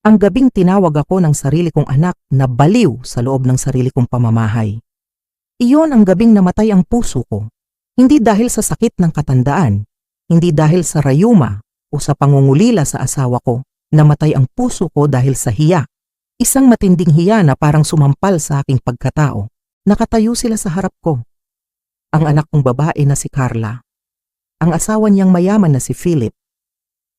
Ang gabing tinawag ako ng sarili kong anak na baliw sa loob ng sarili kong pamamahay. Iyon ang gabing namatay ang puso ko. Hindi dahil sa sakit ng katandaan, hindi dahil sa rayuma o sa pangungulila sa asawa ko. Namatay ang puso ko dahil sa hiya. Isang matinding hiya na parang sumampal sa aking pagkatao. Nakatayo sila sa harap ko. Ang anak kong babae na si Carla. Ang asawa niyang mayaman na si Philip.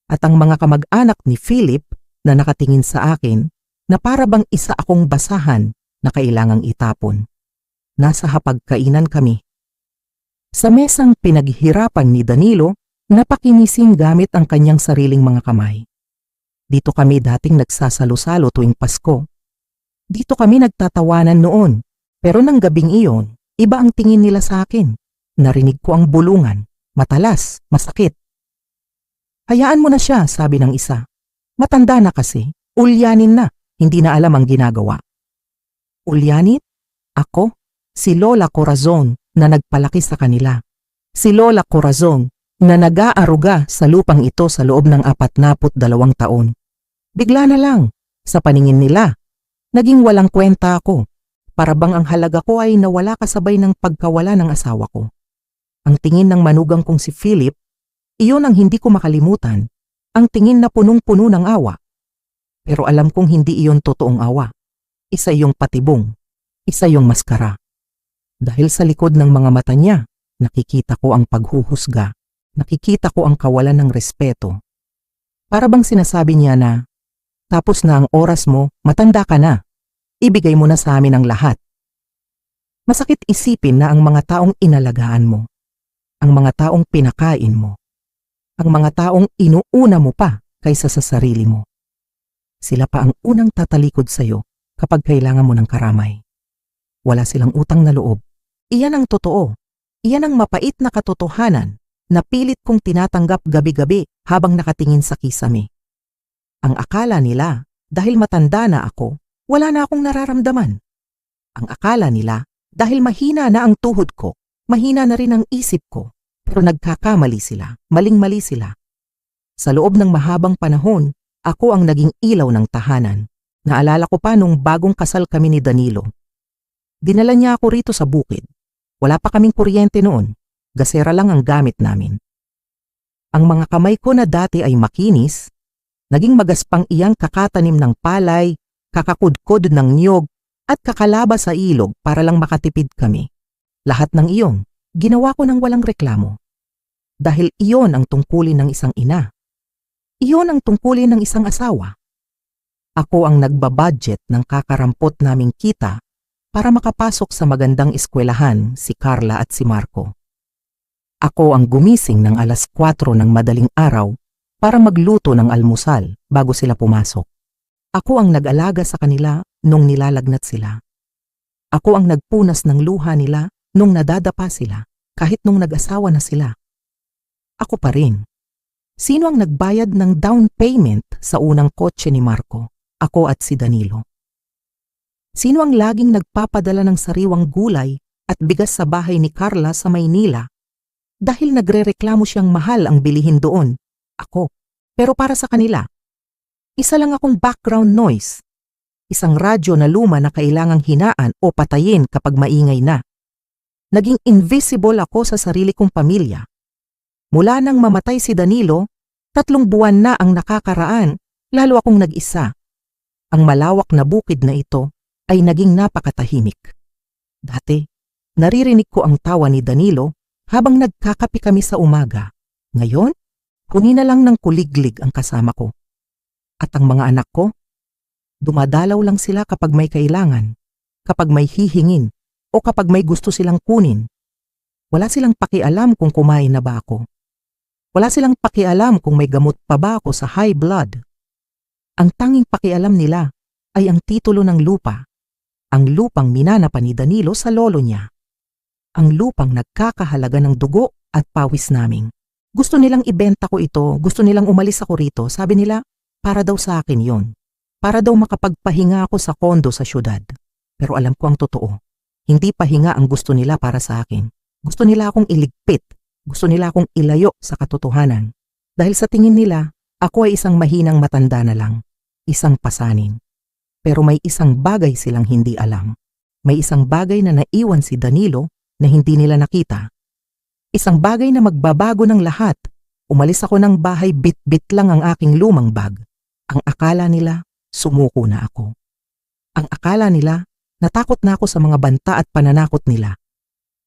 At ang mga kamag-anak ni Philip na nakatingin sa akin na para bang isa akong basahan na kailangang itapon. Nasa hapagkainan kami. Sa mesang pinaghirapan ni Danilo, napakinising gamit ang kanyang sariling mga kamay. Dito kami dating nagsasalo-salo tuwing Pasko. Dito kami nagtatawanan noon, pero nang gabing iyon, iba ang tingin nila sa akin. Narinig ko ang bulungan, matalas, masakit. Hayaan mo na siya, sabi ng isa. Matanda na kasi, ulyanin na, hindi na alam ang ginagawa. Ulyanin? Ako? Si Lola Corazon na nagpalaki sa kanila. Si Lola Corazon na nag-aaruga sa lupang ito sa loob ng 42 taon. Bigla na lang, sa paningin nila, naging walang kwenta ako. Para bang ang halaga ko ay nawala kasabay ng pagkawala ng asawa ko. Ang tingin ng manugang kong si Philip, iyon ang hindi ko makalimutan, ang tingin na punong-puno ng awa. Pero alam kong hindi iyon totoong awa. Isa iyong patibong, isa iyong maskara. Dahil sa likod ng mga mata niya, nakikita ko ang paghuhusga, nakikita ko ang kawalan ng respeto. Para bang sinasabi niya na, tapos na ang oras mo, matanda ka na. Ibigay mo na sa amin ang lahat. Masakit isipin na ang mga taong inalagaan mo, ang mga taong pinakain mo, ang mga taong inuuna mo pa kaysa sa sarili mo. Sila pa ang unang tatalikod sa'yo kapag kailangan mo ng karamay. Wala silang utang na loob. Iyan ang totoo. Iyan ang mapait na katotohanan na pilit kong tinatanggap gabi-gabi habang nakatingin sa kisame. Ang akala nila, dahil matanda na ako, wala na akong nararamdaman. Ang akala nila, dahil mahina na ang tuhod ko, mahina na rin ang isip ko. Pero nagkakamali sila, maling-mali sila. Sa loob ng mahabang panahon, ako ang naging ilaw ng tahanan. Naalala ko pa nung bagong kasal kami ni Danilo. Dinala niya ako rito sa bukid. Wala pa kaming kuryente noon. Gasera lang ang gamit namin. Ang mga kamay ko na dati ay makinis, naging magaspang iyang kakatanim ng palay, kakakudkod ng niyog, at kakalaba sa ilog para lang makatipid kami. Lahat ng iyon, ginawa ko ng walang reklamo. Dahil iyon ang tungkulin ng isang ina. Iyon ang tungkulin ng isang asawa. Ako ang nagbabudget ng kakarampot naming kita para makapasok sa magandang eskwelahan si Carla at si Marco. Ako ang gumising ng alas 4 ng madaling araw para magluto ng almusal bago sila pumasok. Ako ang nag-alaga sa kanila nung nilalagnat sila. Ako ang nagpunas ng luha nila nung nadadapa sila, kahit nung nag-asawa na sila. Ako pa rin. Sino ang nagbayad ng down payment sa unang kotse ni Marco? Ako at si Danilo. Sino ang laging nagpapadala ng sariwang gulay at bigas sa bahay ni Carla sa Maynila? Dahil nagrereklamo siyang mahal ang bilihin doon. Ako. Pero para sa kanila, isa lang akong background noise. Isang radyo na luma na kailangang hinaan o patayin kapag maingay na. Naging invisible ako sa sarili kong pamilya. Mula nang mamatay si Danilo, 3 buwan na ang nakakaraan, lalo akong nag-isa. Ang malawak na bukid na ito ay naging napakatahimik. Dati, naririnig ko ang tawa ni Danilo habang nagkakape kami sa umaga. Ngayon, huni na lang ng kuliglig ang kasama ko. At ang mga anak ko, dumadalaw lang sila kapag may kailangan, kapag may hihingin, o kapag may gusto silang kunin. Wala silang pakialam kung kumain na ba ako. Wala silang pakialam kung may gamot pa ba ako sa high blood. Ang tanging pakialam nila ay ang titulo ng lupa. Ang lupang minanapa ni Danilo sa lolo niya. Ang lupang nagkakahalaga ng dugo at pawis naming. Gusto nilang ibenta ko ito, gusto nilang umalis ako rito. Sabi nila, para daw sa akin yon. Para daw makapagpahinga ako sa kondo sa syudad. Pero alam ko ang totoo. Hindi pahinga ang gusto nila para sa akin. Gusto nila akong iligpit. Gusto nila akong ilayo sa katotohanan. Dahil sa tingin nila, ako ay isang mahinang matanda na lang. isang pasanin. Pero may isang bagay silang hindi alam. May isang bagay na naiwan si Danilo na hindi nila nakita. Isang bagay na magbabago ng lahat. Umalis ako ng bahay, bit-bit lang ang aking lumang bag. Ang akala nila, sumuko na ako. Ang akala nila, natakot na ako sa mga banta at pananakot nila.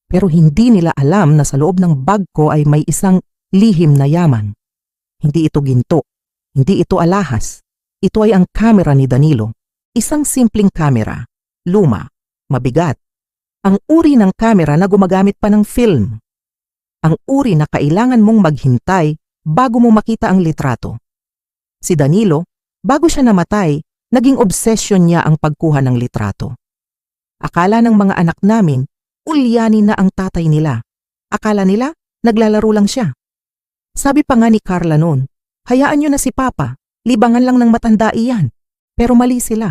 Pero hindi nila alam na sa loob ng bag ko ay may isang lihim na yaman. Hindi ito ginto. Hindi ito alahas. Ito ay ang kamera ni Danilo. Isang simpleng kamera. Luma. Mabigat. Ang uri ng kamera na gumagamit pa ng film. Ang uri na kailangan mong maghintay bago mo makita ang litrato. Si Danilo, bago siya namatay, naging obsession niya ang pagkuha ng litrato. Akala ng mga anak namin, ulyanin na ang tatay nila. Akala nila, naglalaro lang siya. Sabi pa nga ni Carla noon, hayaan niyo na si Papa, libangan lang ng matanda iyan. Pero mali sila.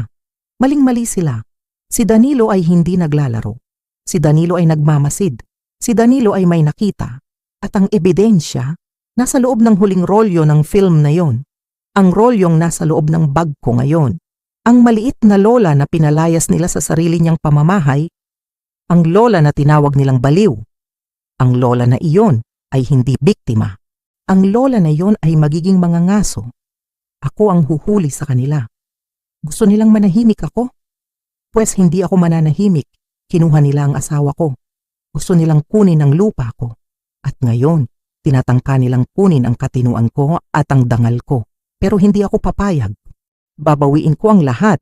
Maling-mali sila. Si Danilo ay hindi naglalaro. Si Danilo ay nagmamasid. Si Danilo ay may nakita. At ang ebidensya, nasa loob ng huling rolyo ng film na yon. Ang rolyong nasa loob ng bag ko ngayon. Ang maliit na lola na pinalayas nila sa sarili niyang pamamahay, ang lola na tinawag nilang baliw. Ang lola na iyon ay hindi biktima. Ang lola na iyon ay magiging mga ngaso. Ako ang huhuli sa kanila. Gusto nilang manahimik ako? Pwes hindi ako mananahimik. Kinuha nila ang asawa ko. Gusto nilang kunin ang lupa ko. At ngayon, tinatangka nilang kunin ang katinuan ko at ang dangal ko. Pero hindi ako papayag. Babawiin ko ang lahat.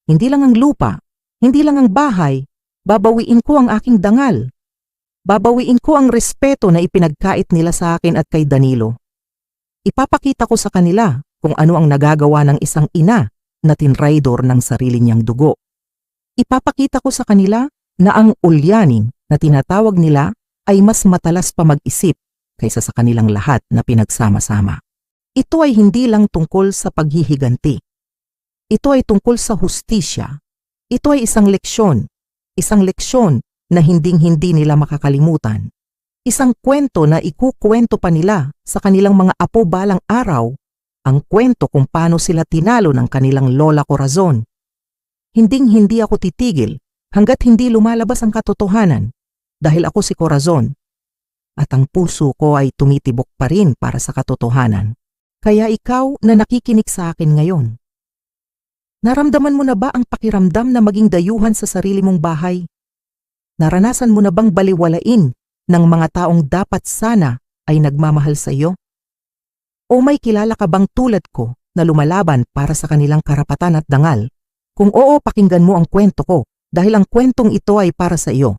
Hindi lang ang lupa. Hindi lang ang bahay. Babawiin ko ang aking dangal. Babawiin ko ang respeto na ipinagkait nila sa akin at kay Danilo. Ipapakita ko sa kanila kung ano ang nagagawa ng isang ina na tinraidor ng sarili niyang dugo. Ipapakita ko sa kanila na ang ulyanin na tinatawag nila ay mas matalas pa mag-isip kaysa sa kanilang lahat na pinagsama-sama. Ito ay hindi lang tungkol sa paghihiganti. Ito ay tungkol sa hustisya. Ito ay isang leksyon. Isang leksyon na hinding-hindi nila makakalimutan. Isang kwento na ikukwento pa nila sa kanilang mga apo balang araw. Ang kwento kung paano sila tinalo ng kanilang Lola Corazon. Hinding-hindi ako titigil hanggat hindi lumalabas ang katotohanan dahil ako si Corazon. At ang puso ko ay tumitibok pa rin para sa katotohanan. Kaya ikaw na nakikinig sa akin ngayon. Naramdaman mo na ba ang pakiramdam na maging dayuhan sa sarili mong bahay? Naranasan mo na bang baliwalain ng mga taong dapat sana ay nagmamahal sa iyo? O may kilala ka bang tulad ko na lumalaban para sa kanilang karapatan at dangal? Kung oo, pakinggan mo ang kwento ko dahil ang kwentong ito ay para sa iyo.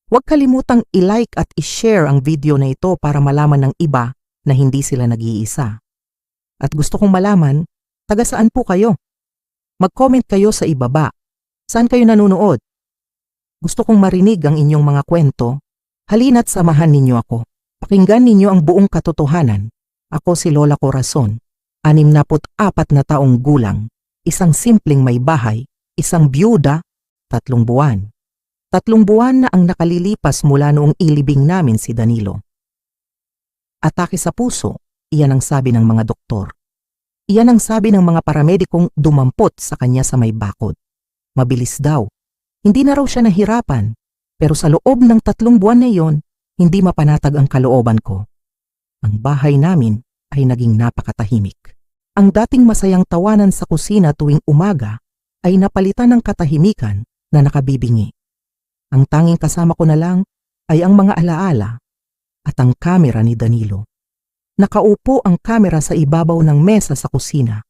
Huwag kalimutang i-like at i-share ang video na ito para malaman ng iba na hindi sila nag-iisa. At gusto kong malaman, taga saan po kayo? Mag-comment kayo sa ibaba. Saan kayo nanonood? Gusto kong marinig ang inyong mga kwento. Halina't samahan ninyo ako. Pakinggan ninyo ang buong katotohanan. Ako si Lola Corazon, 64 na taong gulang, isang simpleng may bahay, isang byuda, 3 buwan. 3 buwan na ang nakalilipas mula noong ilibing namin si Danilo. Atake sa puso, iyan ang sabi ng mga doktor. Iyan ang sabi ng mga paramedikong dumampot sa kanya sa may bakod. Mabilis daw. Hindi na raw siya nahirapan, pero sa loob ng 3 buwan na iyon, hindi mapanatag ang kalooban ko. Ang bahay namin ay naging napakatahimik. Ang dating masayang tawanan sa kusina tuwing umaga ay napalitan ng katahimikan na nakabibingi. Ang tanging kasama ko na lang ay ang mga alaala at ang kamera ni Danilo. Nakaupo ang kamera sa ibabaw ng mesa sa kusina.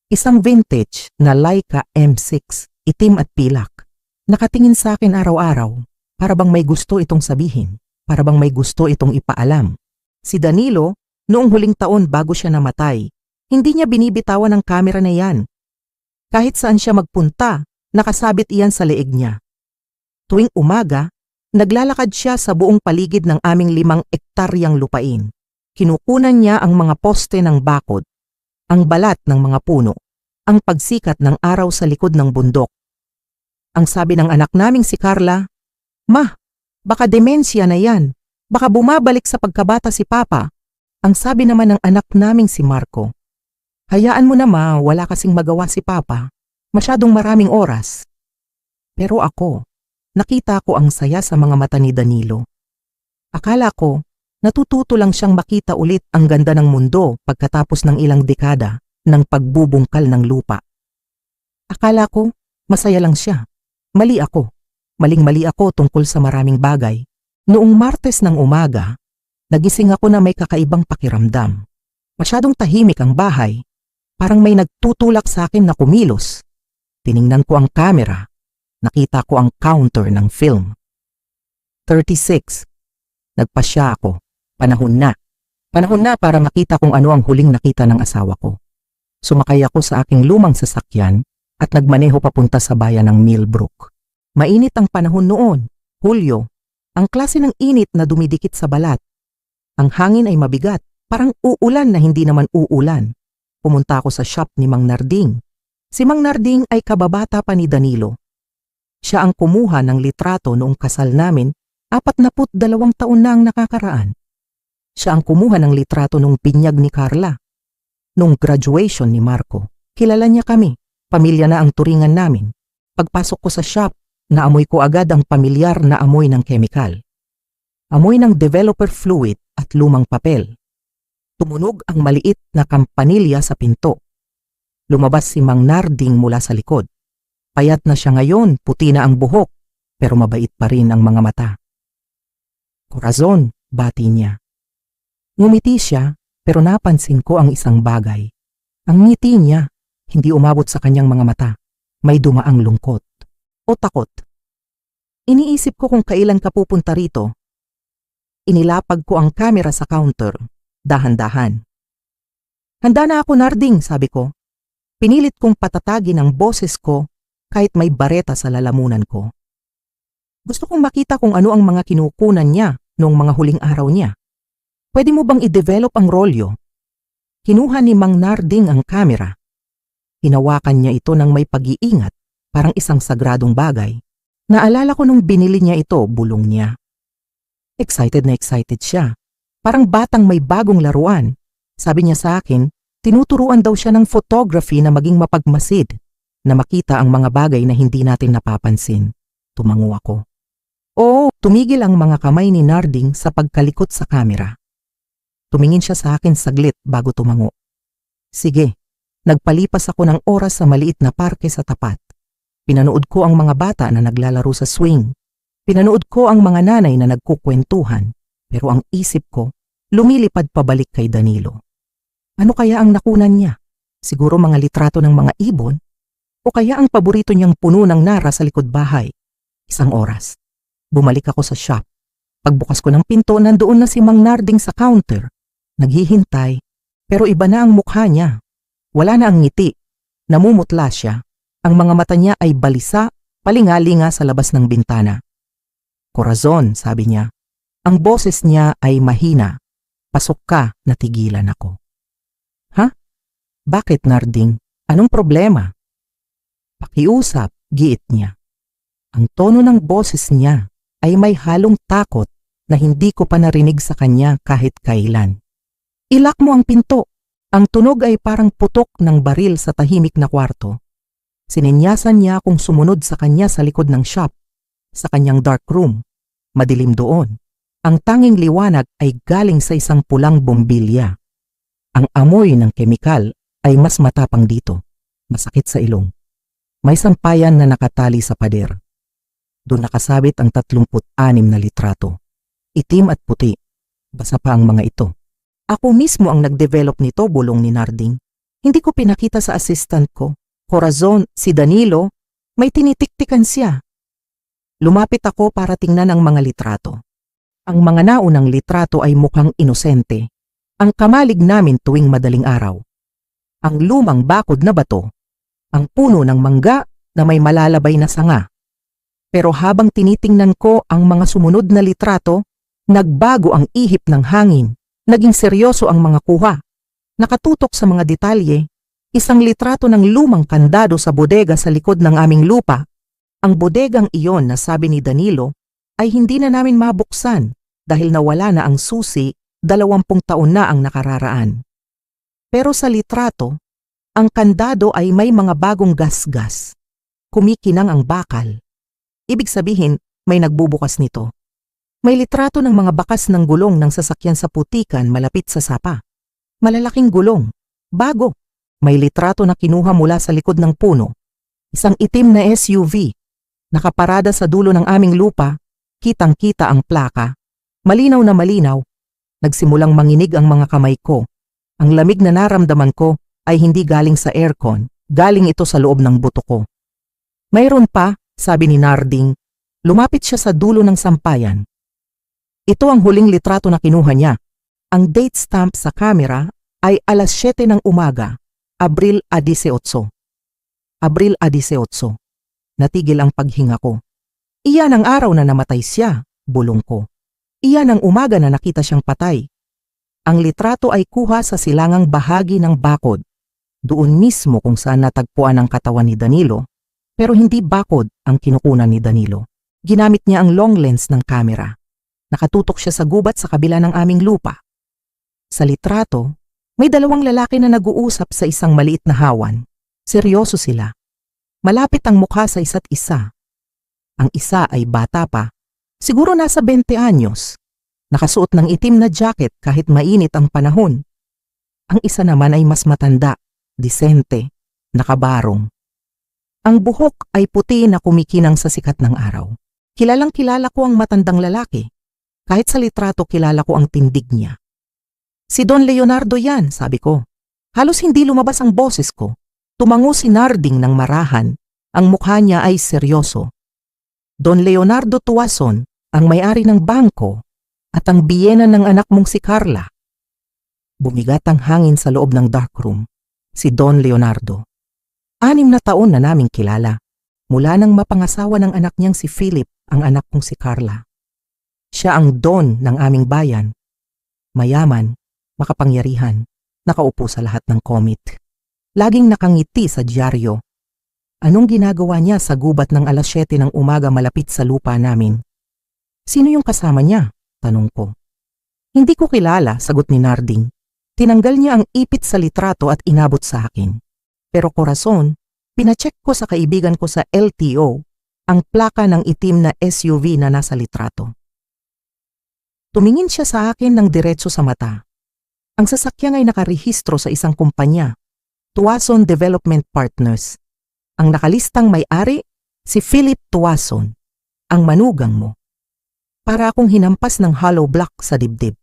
Isang vintage na Leica M6, itim at pilak. Nakatingin sa akin araw-araw, para bang may gusto itong sabihin, para bang may gusto itong ipaalam. Si Danilo, noong huling taon bago siya namatay, hindi niya binibitawan ang kamera na yan. Kahit saan siya magpunta, nakasabit iyan sa leeg niya. Tuwing umaga, naglalakad siya sa buong paligid ng aming 5 ektaryang lupain. Kinukunan niya ang mga poste ng bakod, ang balat ng mga puno, ang pagsikat ng araw sa likod ng bundok. Ang sabi ng anak naming si Carla, "Ma, baka demensya na yan. Baka bumabalik sa pagkabata si Papa." Ang sabi naman ng anak naming si Marco, Hayaan mo na ma, wala kasing magawa si Papa. Masyadong maraming oras. Pero ako, nakita ko ang saya sa mga mata ni Danilo. Akala ko, natututo lang siyang makita ulit ang ganda ng mundo pagkatapos ng ilang dekada ng pagbubungkal ng lupa. Akala ko, masaya lang siya. Mali ako. Maling-mali ako tungkol sa maraming bagay. Noong Martes ng umaga, nagising ako na may kakaibang pakiramdam. Masyadong tahimik ang bahay. Parang may nagtutulak sa akin na kumilos. Tiningnan ko ang kamera. Nakita ko ang counter ng film. 36. Nagpasya ako. Panahon na. Panahon na para makita kung ano ang huling nakita ng asawa ko. Sumakay ako sa aking lumang sasakyan at nagmaneho papunta sa bayan ng Millbrook. Mainit ang panahon noon, Hulyo. Ang klase ng init na dumidikit sa balat. Ang hangin ay mabigat, parang uulan na hindi naman uulan. Pumunta ako sa shop ni Mang Narding. Si Mang Narding ay kababata pa ni Danilo. Siya ang kumuha ng litrato noong kasal namin, 42 taon na ang nakakaraan. Siya ang kumuha ng litrato nung binyag ni Carla. Nung graduation ni Marco, kilala niya kami, pamilya na ang turingan namin. Pagpasok ko sa shop, naamoy ko agad ang pamilyar na amoy ng kemikal. Amoy ng developer fluid at lumang papel. Tumunog ang maliit na kampanilya sa pinto. Lumabas si Mang Narding mula sa likod. Payat na siya ngayon, puti na ang buhok, pero mabait pa rin ang mga mata. Corazon, bati niya. Ngumiti siya, pero napansin ko ang isang bagay. Ang ngiti niya, hindi umabot sa kanyang mga mata. May dumaang lungkot o takot. Iniisip ko kung kailan ka pupunta rito. Inilapag ko ang kamera sa counter, dahan-dahan. Handa na ako, Narding, sabi ko. Pinilit kong patatagin ang boses ko kahit may bareta sa lalamunan ko. Gusto kong makita kung ano ang mga kinukunan niya noong mga huling araw niya. Pwede mo bang i-develop ang rolyo? Kinuha ni Mang Narding ang kamera. Hinawakan niya ito ng may pag-iingat, parang isang sagradong bagay. Naalala ko nung binili niya ito, bulong niya. Excited na excited siya. Parang batang may bagong laruan. Sabi niya sa akin, tinuturuan daw siya ng photography na maging mapagmasid, na makita ang mga bagay na hindi natin napapansin. Tumango ako. Oo, tumigil ang mga kamay ni Narding sa pagkalikot sa kamera. Tumingin siya sa akin saglit bago tumango. Sige, nagpalipas ako ng oras sa maliit na parke sa tapat. Pinanood ko ang mga bata na naglalaro sa swing. Pinanood ko ang mga nanay na nagkukwentuhan. Pero ang isip ko, lumilipad pabalik kay Danilo. Ano kaya ang nakunan niya? Siguro mga litrato ng mga ibon? O kaya ang paborito niyang puno ng nara sa likod bahay? Isang oras. Bumalik ako sa shop. Pagbukas ko ng pinto, nandoon na si Mang Narding sa counter. Naghihintay, pero iba na ang mukha niya. Wala na ang ngiti. Namumutla siya. Ang mga mata niya ay balisa, palingalinga sa labas ng bintana. Corazon, sabi niya. Ang boses niya ay mahina. Pasok ka, natigilan ako. Ha? Bakit, Narding? Anong problema? Pakiusap, giit niya. Ang tono ng boses niya ay may halong takot na hindi ko pa narinig sa kanya kahit kailan. Ilak mo ang pinto. Ang tunog ay parang putok ng baril sa tahimik na kwarto. Sininyasan niya akong sumunod sa kanya sa likod ng shop, sa kanyang dark room. Madilim doon. Ang tanging liwanag ay galing sa isang pulang bombilya. Ang amoy ng kemikal ay mas matapang dito. Masakit sa ilong. May sampayan na nakatali sa pader. Doon nakasabit ang 36 na litrato. Itim at puti. Basa pa ang mga ito. Ako mismo ang nag-develop nito, bulong ni Narding. Hindi ko pinakita sa assistant ko. Corazon, si Danilo, may tinitiktikan siya. Lumapit ako para tingnan ang mga litrato. Ang mga naunang litrato ay mukhang inosente. Ang kamalig namin tuwing madaling araw. Ang lumang bakod na bato. Ang puno ng mangga na may malalabay na sanga. Pero habang tinitingnan ko ang mga sumunod na litrato, nagbago ang ihip ng hangin. Naging seryoso ang mga kuha. Nakatutok sa mga detalye. Isang litrato ng lumang kandado sa bodega sa likod ng aming lupa. Ang bodegang iyon na sabi ni Danilo ay hindi na namin mabuksan dahil nawala na ang susi, 20 taon na ang nakararaan. Pero sa litrato, Ang kandado ay may mga bagong gasgas. Kumikinang ang bakal. Ibig sabihin, may nagbubukas nito. May litrato ng mga bakas ng gulong ng sasakyan sa putikan malapit sa sapa. Malalaking gulong. Bago. May litrato na kinuha mula sa likod ng puno. Isang itim na SUV. Nakaparada sa dulo ng aming lupa. Kitang-kita ang plaka. Malinaw na malinaw. Nagsimulang manginig ang mga kamay ko. Ang lamig na naramdaman ko ay hindi galing sa aircon, galing ito sa loob ng buto ko. Mayroon pa, sabi ni Narding, lumapit siya sa dulo ng sampayan. Ito ang huling litrato na kinuha niya. Ang date stamp sa camera ay alas 7 ng umaga, Abril 18. Abril 18. Natigil ang paghinga ko. Iyan ang araw na namatay siya, bulong ko. Iyan ang umaga na nakita siyang patay. Ang litrato ay kuha sa silangang bahagi ng bakod. Doon mismo kung saan natagpuan ang katawan ni Danilo, pero hindi bakod ang kinukunan ni Danilo. Ginamit niya ang long lens ng kamera. Nakatutok siya sa gubat sa kabila ng aming lupa. Sa litrato, may dalawang lalaki na nag-uusap sa isang maliit na hawan. Seryoso sila. Malapit ang mukha sa isa't isa. Ang isa ay bata pa, siguro nasa 20 anyos. Nakasuot ng itim na jacket kahit mainit ang panahon. Ang isa naman ay mas matanda, disente, nakabarong. Ang buhok ay puti na kumikinang sa sikat ng araw. Kilalang kilala ko ang matandang lalaki. Kahit sa litrato kilala ko ang tindig niya. Si Don Leonardo yan, sabi ko. Halos hindi lumabas ang boses ko. Tumango si Narding ng marahan. Ang mukha niya ay seryoso. Don Leonardo Tuason, ang may-ari ng bangko at ang biyena ng anak mong si Carla. Bumigat ang hangin sa loob ng darkroom. Si Don Leonardo. 6 na taon na naming kilala. Mula nang mapangasawa ng anak niyang si Philip, ang anak kong si Carla. Siya ang Don ng aming bayan. Mayaman, makapangyarihan, nakaupo sa lahat ng komit. Laging nakangiti sa dyaryo. Anong ginagawa niya sa gubat ng alas 7 ng umaga malapit sa lupa namin? Sino yung kasama niya? Tanong ko. Hindi ko kilala, sagot ni Narding. Tinanggal niya ang ipit sa litrato at inabot sa akin. Pero korason, pinacheck ko sa kaibigan ko sa LTO ang plaka ng itim na SUV na nasa litrato. Tumingin siya sa akin ng diretso sa mata. Ang sasakyan ay nakarehistro sa isang kumpanya, Tuason Development Partners. Ang nakalistang may-ari, si Philip Tuason, ang manugang mo. Para akong hinampas ng hollow block sa dibdib.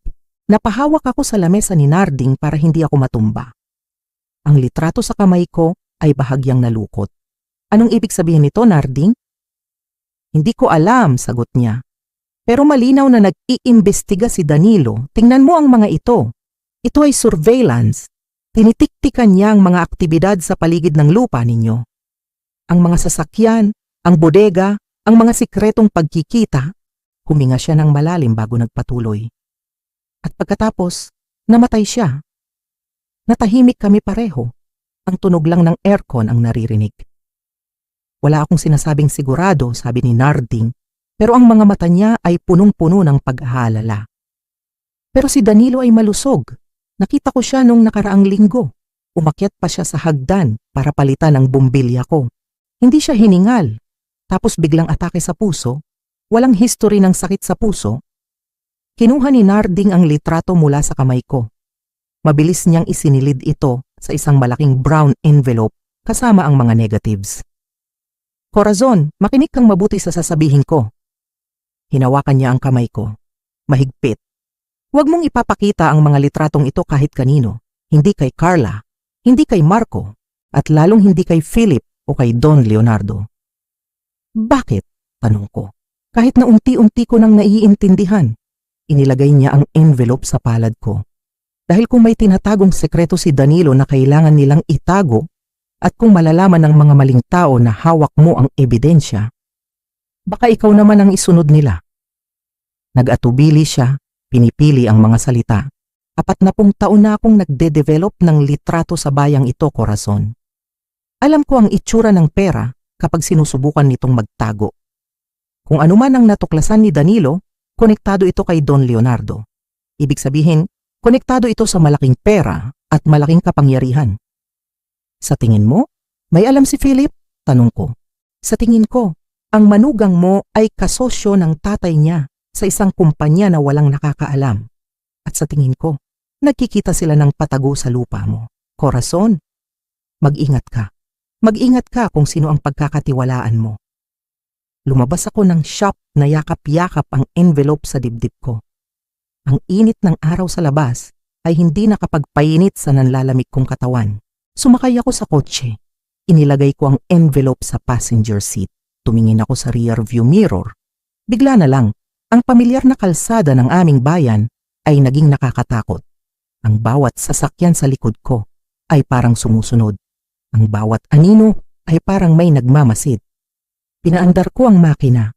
Napahawak ako sa lamesa ni Narding para hindi ako matumba. Ang litrato sa kamay ko ay bahagyang nalukot. Anong ibig sabihin nito, Narding? Hindi ko alam, sagot niya. Pero malinaw na nag-iimbestiga si Danilo. Tingnan mo ang mga ito. Ito ay surveillance. Tinitiktikan niya ang mga aktibidad sa paligid ng lupa ninyo. Ang mga sasakyan, ang bodega, ang mga sikretong pagkikita. Huminga siya ng malalim bago nagpatuloy. At pagkatapos, namatay siya. Natahimik kami pareho. Ang tunog lang ng aircon ang naririnig. Wala akong sinasabing sigurado, sabi ni Narding, pero ang mga mata niya ay punong-puno ng pag-aalala. Pero si Danilo ay malusog. Nakita ko siya nung nakaraang linggo. Umakyat pa siya sa hagdan para palitan ang bumbilya ko. Hindi siya hiningal. Tapos biglang atake sa puso. Walang history ng sakit sa puso. Kinuha ni Narding ang litrato mula sa kamay ko. Mabilis niyang isinilid ito sa isang malaking brown envelope kasama ang mga negatives. Corazon, makinig kang mabuti sa sasabihin ko. Hinawakan niya ang kamay ko. Mahigpit. Huwag mong ipapakita ang mga litratong ito kahit kanino. Hindi kay Carla, hindi kay Marco, at lalong hindi kay Philip o kay Don Leonardo. Bakit? Tanong ko. Kahit na unti-unti ko nang naiintindihan. Inilagay niya ang envelope sa palad ko. Dahil kung may tinatagong sekreto si Danilo na kailangan nilang itago at kung malalaman ng mga maling tao na hawak mo ang ebidensya, baka ikaw naman ang isunod nila. Nag-atubili siya, pinipili ang mga salita. 40 taon na akong nagde-develop ng litrato sa bayang ito, Corazon. Alam ko ang itsura ng pera kapag sinusubukan nitong magtago. Kung anuman ang natuklasan ni Danilo, konektado ito kay Don Leonardo. Ibig sabihin, konektado ito sa malaking pera at malaking kapangyarihan. Sa tingin mo, may alam si Philip? Tanong ko. Sa tingin ko, ang manugang mo ay kasosyo ng tatay niya sa isang kumpanya na walang nakakaalam. At sa tingin ko, nagkikita sila ng patago sa lupa mo. Corazon, mag-ingat ka. Mag-ingat ka kung sino ang pagkakatiwalaan mo. Lumabas ako ng shop na yakap-yakap ang envelope sa dibdib ko. Ang init ng araw sa labas ay hindi nakapagpainit sa nanlalamig kong katawan. Sumakay ako sa kotse. Inilagay ko ang envelope sa passenger seat. Tumingin ako sa rear view mirror. Bigla na lang, ang pamilyar na kalsada ng aming bayan ay naging nakakatakot. Ang bawat sasakyan sa likod ko ay parang sumusunod. Ang bawat anino ay parang may nagmamasid. Pinaandar ko ang makina.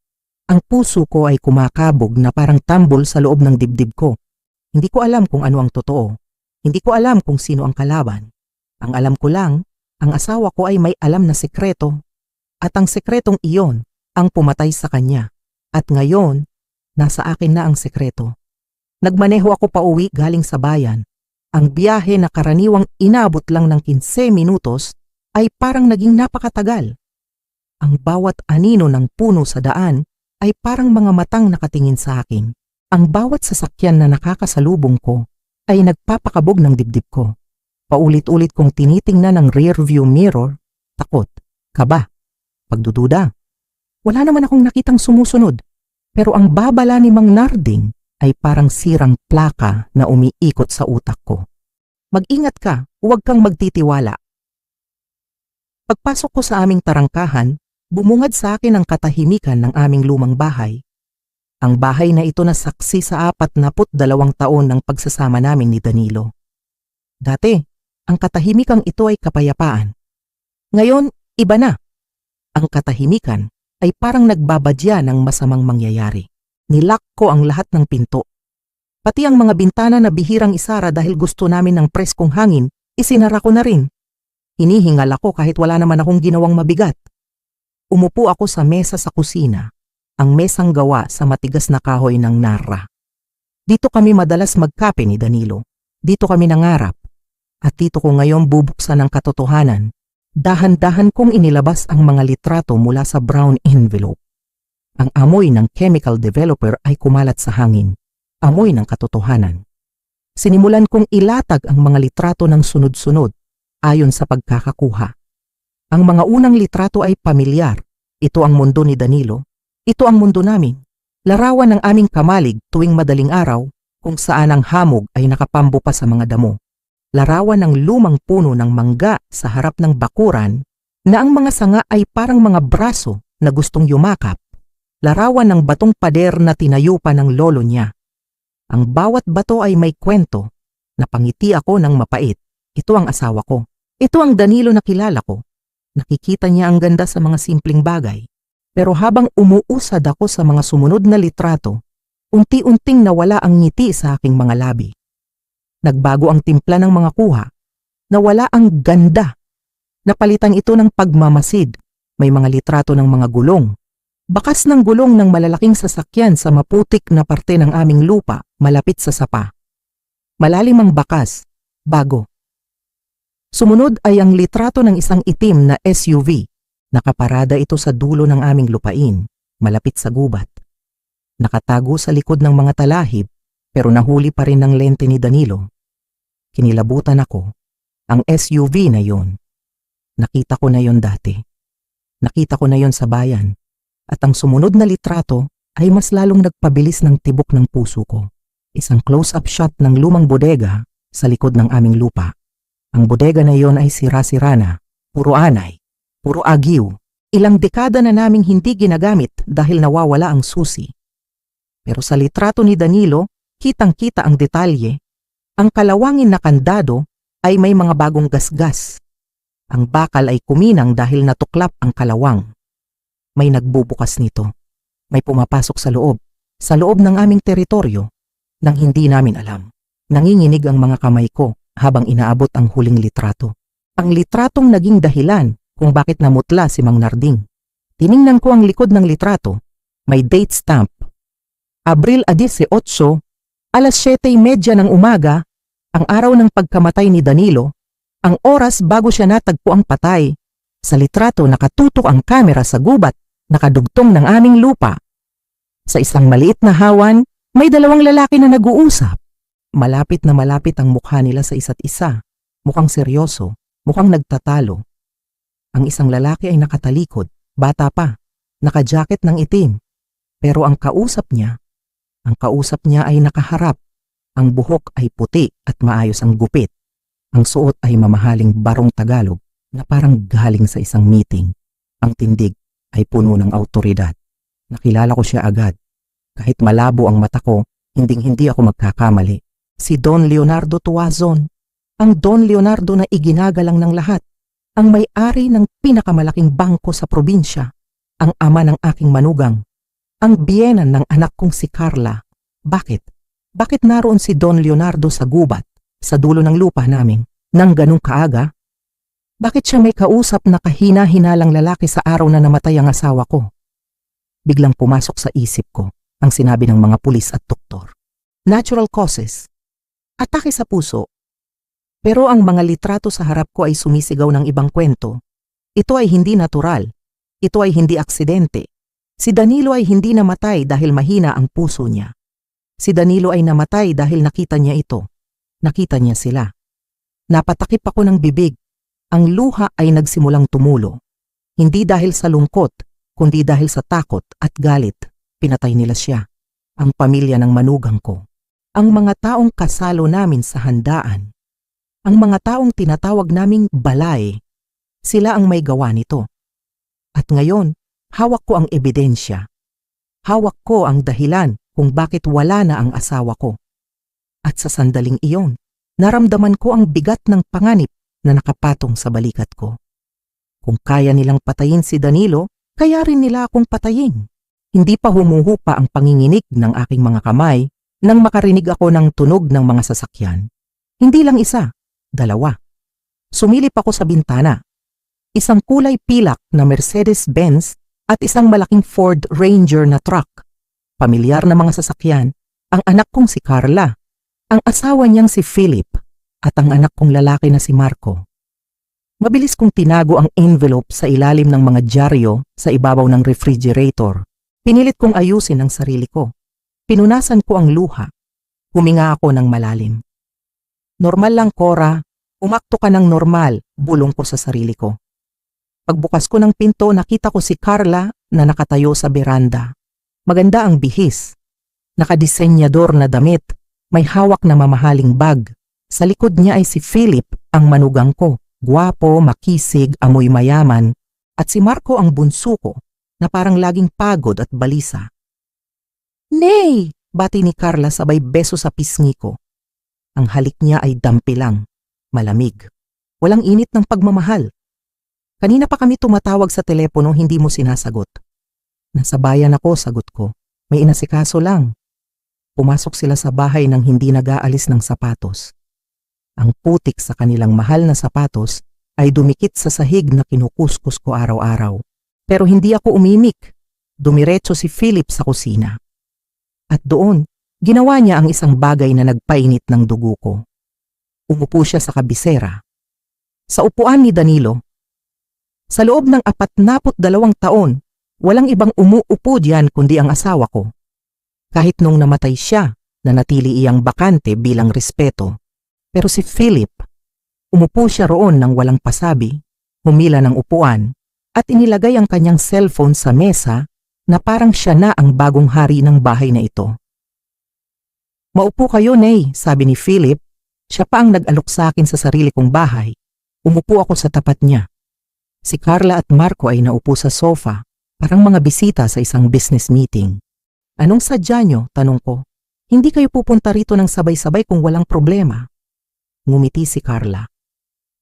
Ang puso ko ay kumakabog na parang tambol sa loob ng dibdib ko. Hindi ko alam kung ano ang totoo. Hindi ko alam kung sino ang kalaban. Ang alam ko lang, ang asawa ko ay may alam na sekreto. At ang sekretong iyon ang pumatay sa kanya. At ngayon, nasa akin na ang sekreto. Nagmaneho ako pauwi galing sa bayan. Ang biyahe na karaniwang inabot lang ng 15 minutos ay parang naging napakatagal. Ang bawat anino ng puno sa daan ay parang mga matang nakatingin sa akin. Ang bawat sasakyan na nakakasalubong ko ay nagpapakabog ng dibdib ko. Paulit-ulit kong tinitingnan ang rear view mirror, takot, kaba, pagdududa. Wala naman akong nakitang sumusunod, pero ang babala ni Mang Narding ay parang sirang plaka na umiikot sa utak ko. Mag-ingat ka, huwag kang magtitiwala. Pagpasok ko sa aming tarangkahan, bumungad sa akin ang katahimikan ng aming lumang bahay. Ang bahay na ito na saksi sa 42 taon ng pagsasama namin ni Danilo. Dati, ang katahimikang ito ay kapayapaan. Ngayon, iba na. Ang katahimikan ay parang nagbabadya ng masamang mangyayari. Nilock ko ang lahat ng pinto. Pati ang mga bintana na bihirang isara dahil gusto namin ng preskong hangin, isinara ko na rin. Hinihingal ako kahit wala naman akong ginawang mabigat. Umupo ako sa mesa sa kusina, ang mesang gawa sa matigas na kahoy ng narra. Dito kami madalas magkape ni Danilo. Dito kami nangarap. At dito ko ngayon bubuksan ang katotohanan. Dahan-dahan kong inilabas ang mga litrato mula sa brown envelope. Ang amoy ng chemical developer ay kumalat sa hangin. Amoy ng katotohanan. Sinimulan kong ilatag ang mga litrato ng sunod-sunod ayon sa pagkakakuha. Ang mga unang litrato ay pamilyar. Ito ang mundo ni Danilo. Ito ang mundo namin. Larawan ng aming kamalig tuwing madaling araw kung saan ang hamog ay nakapambo pa sa mga damo. Larawan ng lumang puno ng mangga sa harap ng bakuran na ang mga sanga ay parang mga braso na gustong yumakap. Larawan ng batong pader na tinayo pa ng lolo niya. Ang bawat bato ay may kwento. Napangiti ako ng mapait. Ito ang asawa ko. Ito ang Danilo na kilala ko. Nakikita niya ang ganda sa mga simpleng bagay. Pero habang umuusad ako sa mga sumunod na litrato, unti-unting nawala ang ngiti sa aking mga labi. Nagbago ang timpla ng mga kuha. Nawala ang ganda. Napalitan ito ng pagmamasid. May mga litrato ng mga gulong. Bakas ng gulong ng malalaking sasakyan sa maputik na parte ng aming lupa malapit sa sapa. Malalim ang bakas, bago. Sumunod ay ang litrato ng isang itim na SUV. Nakaparada ito sa dulo ng aming lupain, malapit sa gubat. Nakatago sa likod ng mga talahib, pero nahuli pa rin ng lente ni Danilo. Kinilabutan ako. Ang SUV na yon. Nakita ko na yon dati. Nakita ko na yon sa bayan. At ang sumunod na litrato ay mas lalong nagpabilis ng tibok ng puso ko. Isang close-up shot ng lumang bodega sa likod ng aming lupa. Ang bodega na yon ay sira-sira na, puro anay, puro agiw. Ilang dekada na naming hindi ginagamit dahil nawawala ang susi. Pero sa litrato ni Danilo, kitang-kita ang detalye. Ang kalawangin na kandado ay may mga bagong gasgas. Ang bakal ay kuminang dahil natuklap ang kalawang. May nagbubukas nito. May pumapasok sa loob ng aming teritoryo, nang hindi namin alam. Nanginginig ang mga kamay ko habang inaabot ang huling litrato. Ang litratong naging dahilan kung bakit namutla si Mang Narding. Tiningnan ko ang likod ng litrato. May date stamp. Abril 18, alas 7:30 ng umaga, ang araw ng pagkamatay ni Danilo, Ang oras bago siya natagpo ang patay. Sa litrato nakatutok ang kamera sa gubat, nakadugtong ng aming lupa. Sa isang maliit na hawan, may dalawang lalaki na nag-uusap. Malapit na malapit ang mukha nila sa isa't isa. Mukhang seryoso, mukhang nagtatalo. Ang isang lalaki ay nakatalikod, bata pa, naka-jacket ng itim. Pero ang kausap niya ay nakaharap. Ang buhok ay puti at maayos ang gupit. Ang suot ay mamahaling barong Tagalog na parang galing sa isang meeting. Ang tindig ay puno ng awtoridad. Nakilala ko siya agad. Kahit malabo ang mata ko, hindi ako magkakamali. Si Don Leonardo Tuazon. Ang Don Leonardo na iginagalang ng lahat. Ang may-ari ng pinakamalaking bangko sa probinsya. Ang ama ng aking manugang. Ang biyenan ng anak kong si Carla. Bakit? Bakit naroon si Don Leonardo sa gubat, sa dulo ng lupa namin, nang ganung kaaga? Bakit siya may kausap na kahina-hinalang lalaki sa araw na namatay ang asawa ko? Biglang pumasok sa isip ko ang sinabi ng mga pulis at doktor. Natural causes. Atake sa puso. Pero ang mga litrato sa harap ko ay sumisigaw ng ibang kwento. Ito ay hindi natural. Ito ay hindi aksidente. Si Danilo ay hindi namatay dahil mahina ang puso niya. Si Danilo ay namatay dahil nakita niya ito. Nakita niya sila. Napatakip ako ng bibig. Ang luha ay nagsimulang tumulo. Hindi dahil sa lungkot, kundi dahil sa takot at galit. Pinatay nila siya. Ang pamilya ng manugang ko. Ang mga taong kasalo namin sa handaan. Ang mga taong tinatawag naming balay. Sila ang may gawa nito. At ngayon, hawak ko ang ebidensya. Hawak ko ang dahilan kung bakit wala na ang asawa ko. At sa sandaling iyon, naramdaman ko ang bigat ng panganib na nakapatong sa balikat ko. Kung kaya nilang patayin si Danilo, kaya rin nila akong patayin. Hindi pa humuhupa ang panginginig ng aking mga kamay nang makarinig ako ng tunog ng mga sasakyan. Hindi lang isa, dalawa. Sumilip ako sa bintana. Isang kulay pilak na Mercedes-Benz at isang malaking Ford Ranger na truck. Pamilyar na mga sasakyan, ang anak kong si Carla, ang asawa niyang si Philip, at ang anak kong lalaki na si Marco. Mabilis kong tinago ang envelope sa ilalim ng mga dyaryo sa ibabaw ng refrigerator. Pinilit kong ayusin ang sarili ko. Pinunasan ko ang luha. Huminga ako ng malalim. Normal lang, Cora. Umakto ka ng normal, bulong ko sa sarili ko. Pagbukas ko ng pinto, nakita ko si Carla na nakatayo sa beranda. Maganda ang bihis. Nakadisenyador na damit, may hawak na mamahaling bag. Sa likod niya ay si Philip, ang manugang ko. Gwapo, makisig, amoy mayaman. At si Marco ang bunso ko, na parang laging pagod at balisa. "Nay!" bati ni Carla sabay beso sa pisngi ko. Ang halik niya ay dampi lang, malamig. Walang init ng pagmamahal. Kanina pa kami tumatawag sa telepono, hindi mo sinasagot. Nasa bayan ako, sagot ko. May inasikaso lang. Pumasok sila sa bahay nang hindi nag-aalis ng sapatos. Ang putik sa kanilang mahal na sapatos ay dumikit sa sahig na kinukuskus ko araw-araw. Pero hindi ako umimik. Dumiretso si Philip sa kusina. At doon, ginawa niya ang isang bagay na nagpainit ng dugo ko. Umupo siya sa kabisera. Sa upuan ni Danilo. Sa loob ng 42 taon, walang ibang umuupo diyan kundi ang asawa ko. Kahit nung namatay siya, nanatili iyang bakante bilang respeto. Pero si Philip, umupo siya roon ng walang pasabi, humila ng upuan, at inilagay ang kanyang cellphone sa mesa na parang siya na ang bagong hari ng bahay na ito. "Maupo kayo, Nay," sabi ni Philip. Siya pa ang nag-alok sa akin sa sarili kong bahay. Umupo ako sa tapat niya. Si Carla at Marco ay naupo sa sofa, parang mga bisita sa isang business meeting. "Anong sadya niyo?" tanong ko. "Hindi kayo pupunta rito ng sabay-sabay kung walang problema." Ngumiti si Carla.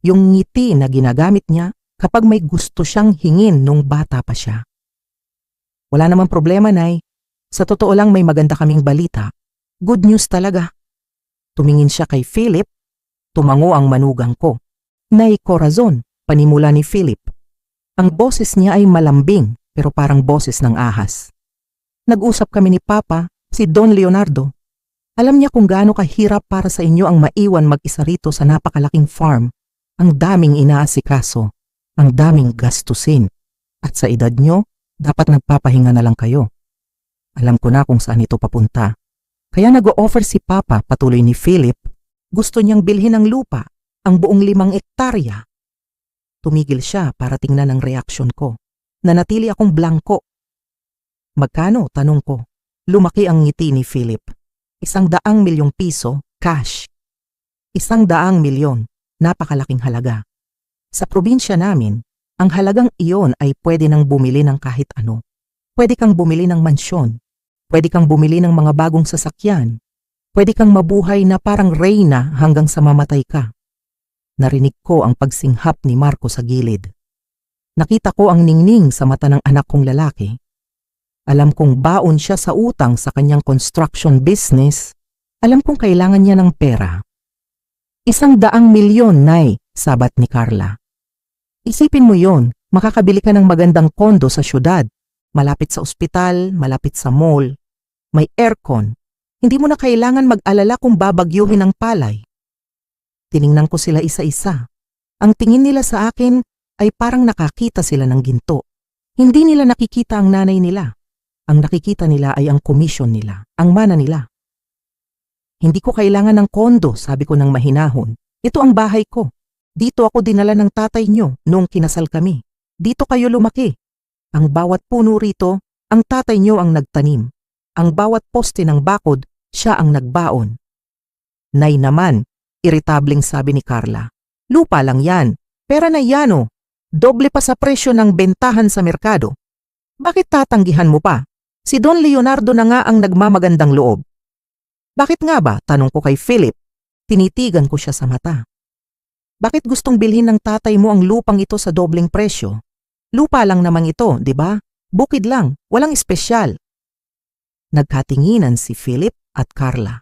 Yung ngiti na ginagamit niya kapag may gusto siyang hingin nung bata pa siya. "Wala namang problema, Nay. Sa totoo lang may maganda kaming balita. Good news talaga." Tumingin siya kay Philip. Tumango ang manugang ko. "Nay Corazon," panimula ni Philip. Ang boses niya ay malambing pero parang boses ng ahas. "Nag-usap kami ni Papa, si Don Leonardo. Alam niya kung gaano kahirap para sa inyo ang maiwan mag-isa rito sa napakalaking farm. Ang daming inaasikaso, ang daming gastusin. At sa edad nyo, dapat nagpapahinga na lang kayo. Alam ko na kung saan ito papunta. Kaya nag-o-offer si Papa, patuloy ni Philip. Gusto niyang bilhin ang lupa, ang buong 5 ektarya. Tumigil siya para tingnan ang reaksyon ko. Nanatili akong blangko. Magkano? Tanong ko. Lumaki ang ngiti ni Philip. 100 milyong piso, cash. 100 milyon, napakalaking halaga. Sa probinsya namin, ang halagang iyon ay pwede nang bumili ng kahit ano. Pwede kang bumili ng mansyon. Pwede kang bumili ng mga bagong sasakyan. Pwede kang mabuhay na parang reyna hanggang sa mamatay ka. Narinig ko ang pagsinghap ni Marco sa gilid. Nakita ko ang ningning sa mata ng anak kong lalaki. Alam kong baon siya sa utang sa kanyang construction business. Alam kong kailangan niya ng pera. 100 milyon, Nay, sabat ni Carla. Isipin mo yon, makakabili ka ng magandang kondo sa syudad. Malapit sa ospital, malapit sa mall. May aircon. Hindi mo na kailangan mag-alala kung babagyuhin ang palay. Tiningnan ko sila isa-isa. Ang tingin nila sa akin ay parang nakakita sila ng ginto. Hindi nila nakikita ang nanay nila. Ang nakikita nila ay ang komisyon nila, ang mana nila. Hindi ko kailangan ng kondo, sabi ko ng mahinahon. Ito ang bahay ko. Dito ako dinala ng tatay nyo noong kinasal kami. Dito kayo lumaki. Ang bawat puno rito, ang tatay nyo ang nagtanim. Ang bawat poste ng bakod, siya ang nagbaon. Nay naman, iritableng sabi ni Carla. Lupa lang yan. Pera na yan o. Doble pa sa presyo ng bentahan sa merkado. Bakit tatanggihan mo pa? Si Don Leonardo na nga ang nagmamagandang loob. Bakit nga ba? Tanong ko kay Philip. Tinitigan ko siya sa mata. Bakit gustong bilhin ng tatay mo ang lupang ito sa dobleng presyo? Lupa lang naman ito, di ba? Bukid lang, walang espesyal. Nagkatinginan si Philip at Carla.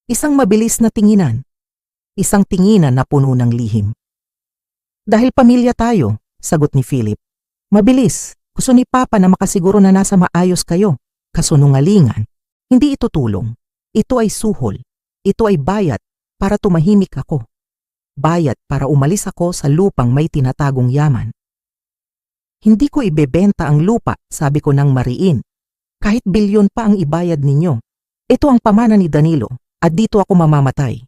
Isang mabilis na tinginan. Isang tinginan na puno ng lihim. Dahil pamilya tayo, sagot ni Philip. Mabilis. Gusto ni Papa na makasiguro na nasa maayos kayo. Kasunungalingan. Hindi ito tulong. Ito ay suhol. Ito ay bayad para tumahimik ako. Bayad para umalis ako sa lupang may tinatagong yaman. Hindi ko ibebenta ang lupa, sabi ko ng mariin. Kahit bilyon pa ang ibayad ninyo. Ito ang pamana ni Danilo at dito ako mamamatay.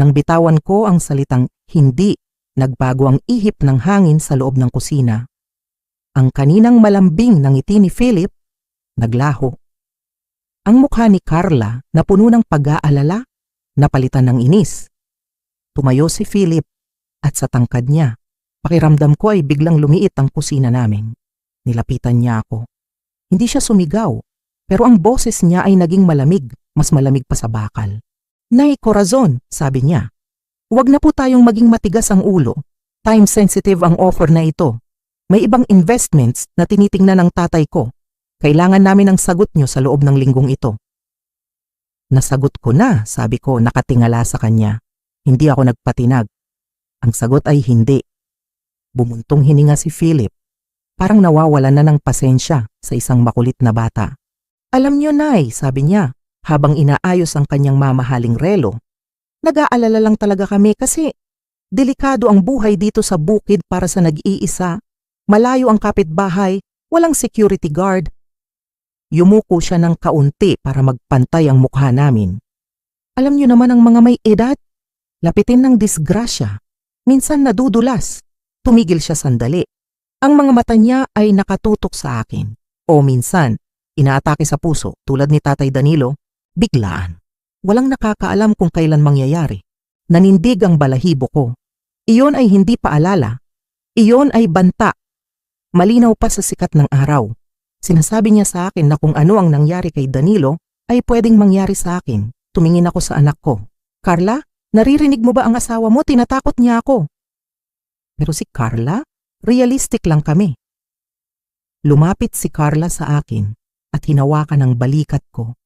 Nang bitawan ko ang salitang hindi, nagbago ang ihip ng hangin sa loob ng kusina. Ang kaninang malambing ng ngiti ni Philip, naglaho. Ang mukha ni Carla na puno ng pag-aalala, napalitan ng inis. Tumayo si Philip at sa tangkad niya, pakiramdam ko ay biglang lumiit ang kusina namin. Nilapitan niya ako. Hindi siya sumigaw, pero ang boses niya ay naging malamig, mas malamig pa sa bakal. Nay Corazon, sabi niya. Huwag na po tayong maging matigas ang ulo. Time sensitive ang offer na ito. May ibang investments na tinitingnan ng tatay ko. Kailangan namin ang sagot nyo sa loob ng linggong ito. Nasagot ko na, sabi ko nakatingala sa kanya. Hindi ako nagpatinag. Ang sagot ay hindi. Bumuntong hininga si Philip. Parang nawawalan na ng pasensya sa isang makulit na bata. Alam nyo, Nay, sabi niya, habang inaayos ang kanyang mamahaling relo. Nag-aalala lang talaga kami kasi delikado ang buhay dito sa bukid para sa nag-iisa. Malayo ang kapitbahay, walang security guard. Yumuko siya ng kaunti para magpantay ang mukha namin. Alam niyo naman ang mga may edad, lapitin ng disgrasya. Minsan nadudulas. Tumigil siya sandali. Ang mga mata niya ay nakatutok sa akin. O minsan, inaatake sa puso tulad ni Tatay Danilo, biglaan. Walang nakakaalam kung kailan mangyayari. Nanindig ang balahibo ko. Iyon ay hindi paalala. Iyon ay banta. Malinaw pa sa sikat ng araw. Sinasabi niya sa akin na kung ano ang nangyari kay Danilo ay pwedeng mangyari sa akin. Tumingin ako sa anak ko. Carla, naririnig mo ba ang asawa mo? Tinatakot niya ako. Pero si Carla, realistic lang kami. Lumapit si Carla sa akin at hinawakan ang balikat ko.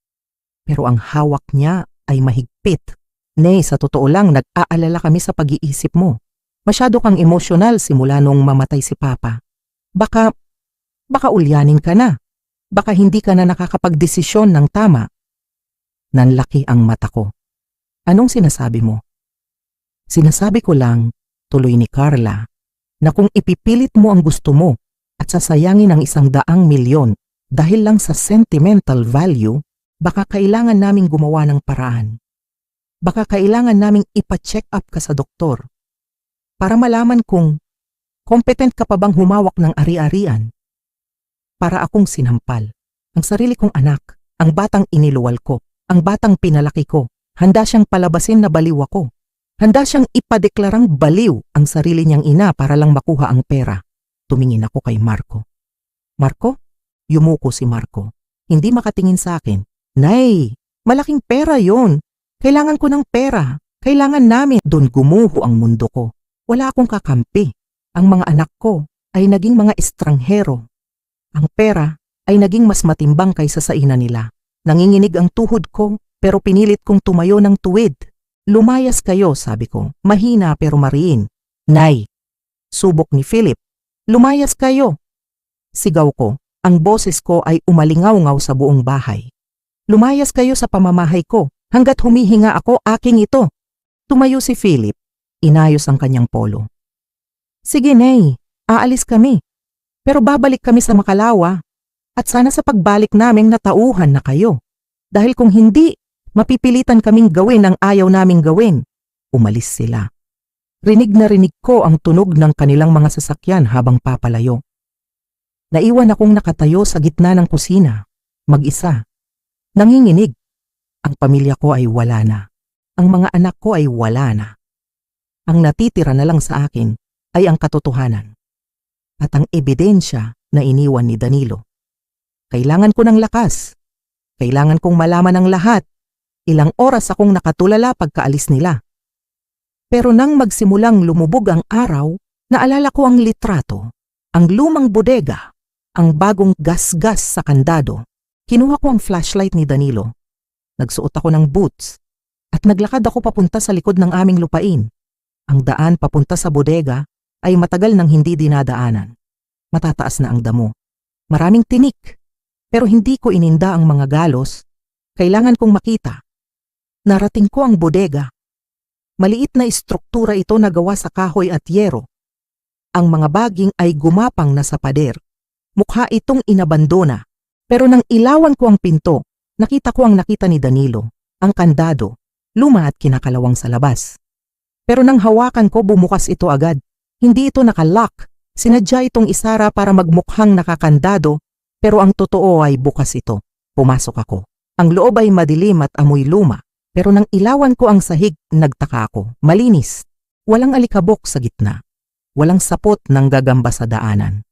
Pero ang hawak niya ay mahigpit. Nay, sa totoo lang nag-aalala kami sa pag-iisip mo. Masyado kang emosyonal simula nung mamatay si Papa. Baka ulyanin ka na. Baka hindi ka na nakakapagdesisyon ng tama. Nanlaki ang mata ko. Anong sinasabi mo? Sinasabi ko lang tuloy ni Carla, na kung ipipilit mo ang gusto mo at sasayangin ang 100,000,000 dahil lang sa sentimental value, baka kailangan naming gumawa ng paraan. Baka kailangan naming ipa-check up ka sa doktor para malaman kung competent ka pa bang humawak ng ari-arian. Para akong sinampal ang sarili kong anak, ang batang iniluwal ko, ang batang pinalaki ko. Handa siyang palabasin na baliw ako. Handa siyang ipadeklarang baliw ang sarili niyang ina para lang makuha ang pera. Tumingin ako kay Marco. Marco? Yumuko si Marco. Hindi makatingin sa akin. Nay, malaking pera yon. Kailangan ko ng pera. Kailangan namin. Doon gumuho ang mundo ko. Wala akong kakampi. Ang mga anak ko ay naging mga estranghero. Ang pera ay naging mas matimbang kaysa sa ina nila. Nanginginig ang tuhod ko pero pinilit kong tumayo ng tuwid. Lumayas kayo, sabi ko. Mahina pero mariin. Nay, subok ni Philip. Lumayas kayo. Sigaw ko. Ang boses ko ay umalingaw-ngaw sa buong bahay. Lumayas kayo sa pamamahay ko. Hanggat humihinga ako, aking ito. Tumayo si Philip. Inayos ang kanyang polo. Sige, Nay. Aalis kami. Pero babalik kami sa Makalawa. At sana sa pagbalik naming natauhan na kayo. Dahil kung hindi, mapipilitan kaming gawin ang ayaw naming gawin. Umalis sila. Rinig na rinig ko ang tunog ng kanilang mga sasakyan habang papalayo. Naiwan akong nakatayo sa gitna ng kusina, mag-isa. Nanginginig. Ang pamilya ko ay wala na. Ang mga anak ko ay wala na. Ang natitira na lang sa akin ay ang katotohanan. At ang ebidensya na iniwan ni Danilo. Kailangan ko ng lakas. Kailangan kong malaman ang lahat. Ilang oras akong nakatulala pagkaalis nila. Pero nang magsimulang lumubog ang araw, naalala ko ang litrato, ang lumang bodega, ang bagong gas-gas sa kandado. Kinuha ko ang flashlight ni Danilo. Nagsuot ako ng boots at naglakad ako papunta sa likod ng aming lupain. Ang daan papunta sa bodega ay matagal nang hindi dinadaanan. Matataas na ang damo. Maraming tinik. Pero hindi ko ininda ang mga galos. Kailangan kong makita. Narating ko ang bodega. Maliit na istruktura ito na gawa sa kahoy at yero. Ang mga baging ay gumapang na sa pader. Mukha itong inabandona. Pero nang ilawan ko ang pinto, nakita ko ang nakita ni Danilo, ang kandado, luma at kinakalawang sa labas. Pero nang hawakan ko, bumukas ito agad. Hindi ito nakalock. Sinadya itong isara para magmukhang nakakandado, pero ang totoo ay bukas ito. Pumasok ako. Ang loob ay madilim at amoy luma. Pero nang ilawan ko ang sahig, nagtaka ako. Malinis. Walang alikabok sa gitna. Walang sapot ng gagamba sa daanan.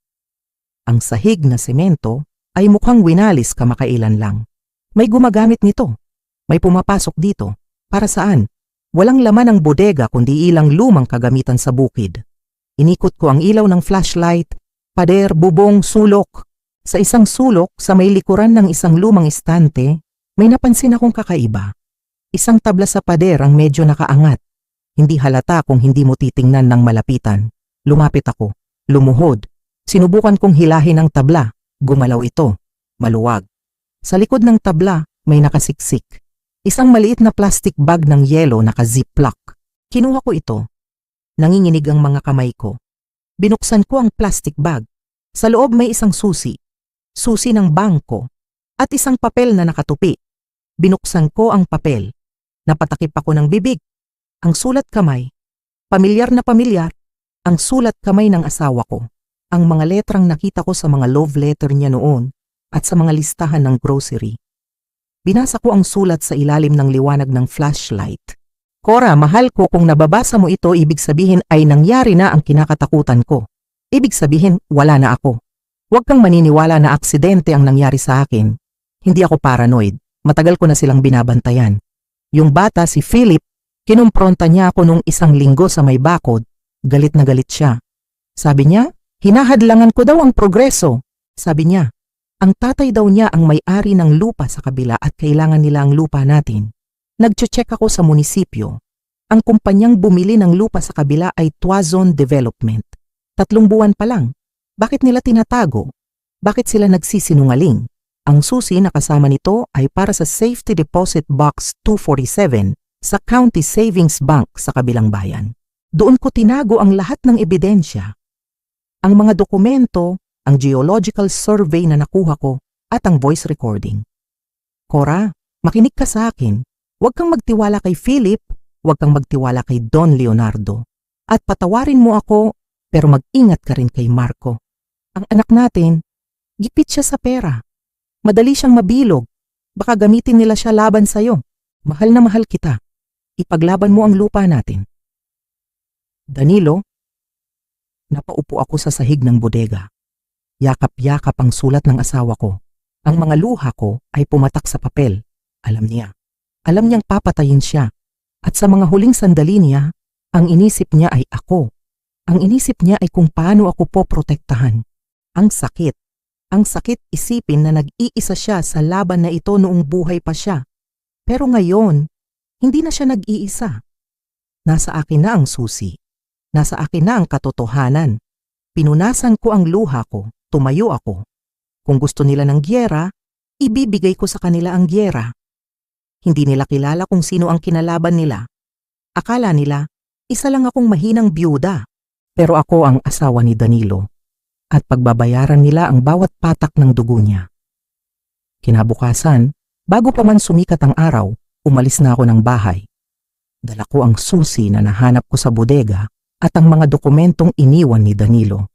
Ang sahig na semento ay mukhang winalis kamakailan lang. May gumagamit nito. May pumapasok dito. Para saan? Walang laman ang bodega kundi ilang lumang kagamitan sa bukid. Inikot ko ang ilaw ng flashlight, pader, bubong, sulok. Sa isang sulok, sa may likuran ng isang lumang estante, may napansin akong kakaiba. Isang tabla sa pader ang medyo nakaangat. Hindi halata kung hindi mo titingnan ng malapitan. Lumapit ako. Lumuhod. Sinubukan kong hilahin ang tabla. Gumalaw ito. Maluwag. Sa likod ng tabla, may nakasiksik. Isang maliit na plastic bag ng yelo naka-ziplock. Kinuha ko ito. Nanginginig ang mga kamay ko. Binuksan ko ang plastic bag. Sa loob may isang susi. Susi ng bangko. At isang papel na nakatupi. Binuksan ko ang papel. Napatakip ako ng bibig. Ang sulat kamay. Pamilyar na pamilyar. Ang sulat kamay ng asawa ko. Ang mga letrang nakita ko sa mga love letter niya noon at sa mga listahan ng grocery. Binasa ko ang sulat sa ilalim ng liwanag ng flashlight. Cora, mahal ko, kung nababasa mo ito, ibig sabihin ay nangyari na ang kinakatakutan ko. Ibig sabihin, wala na ako. Huwag kang maniniwala na aksidente ang nangyari sa akin. Hindi ako paranoid. Matagal ko na silang binabantayan. Yung bata, si Philip, kinumpronta niya ako nung isang linggo sa may bakod. Galit na galit siya. Sabi niya, hinahadlangan ko daw ang progreso. Sabi niya, ang tatay daw niya ang may-ari ng lupa sa kabila at kailangan nila ang lupa natin. Nagche-check ako sa munisipyo. Ang kumpanyang bumili ng lupa sa kabila ay Tuazon Development. 3 buwan pa lang. Bakit nila tinatago? Bakit sila nagsisinungaling? Ang susi na kasama nito ay para sa Safety Deposit Box 247 sa County Savings Bank sa kabilang bayan. Doon ko tinago ang lahat ng ebidensya. Ang mga dokumento, ang geological survey na nakuha ko, at ang voice recording. Cora, makinig ka sa akin. Huwag kang magtiwala kay Philip, huwag kang magtiwala kay Don Leonardo. At patawarin mo ako, pero mag-ingat ka rin kay Marco. Ang anak natin, gipit siya sa pera. Madali siyang mabilog. Baka gamitin nila siya laban sa'yo. Mahal na mahal kita. Ipaglaban mo ang lupa natin. Danilo, napaupo ako sa sahig ng bodega. Yakap-yakap ang sulat ng asawa ko. Ang mga luha ko ay pumatak sa papel. Alam niya. Alam niyang papatayin siya. At sa mga huling sandali niya, ang inisip niya ay ako. Ang inisip niya ay kung paano ako poprotektahan. Ang sakit. Ang sakit isipin na nag-iisa siya sa laban na ito noong buhay pa siya. Pero ngayon, hindi na siya nag-iisa. Nasa akin na ang susi. Nasa akin na ang katotohanan. Pinunasan ko ang luha ko, tumayo ako. Kung gusto nila ng gyera, ibibigay ko sa kanila ang gyera. Hindi nila kilala kung sino ang kinalaban nila. Akala nila, isa lang akong mahinang byuda. Pero ako ang asawa ni Danilo. At pagbabayaran nila ang bawat patak ng dugo niya. Kinabukasan, bago pa man sumikat ang araw, umalis na ako ng bahay. Dala ko ang susi na nahanap ko sa bodega at ang mga dokumentong iniwan ni Danilo.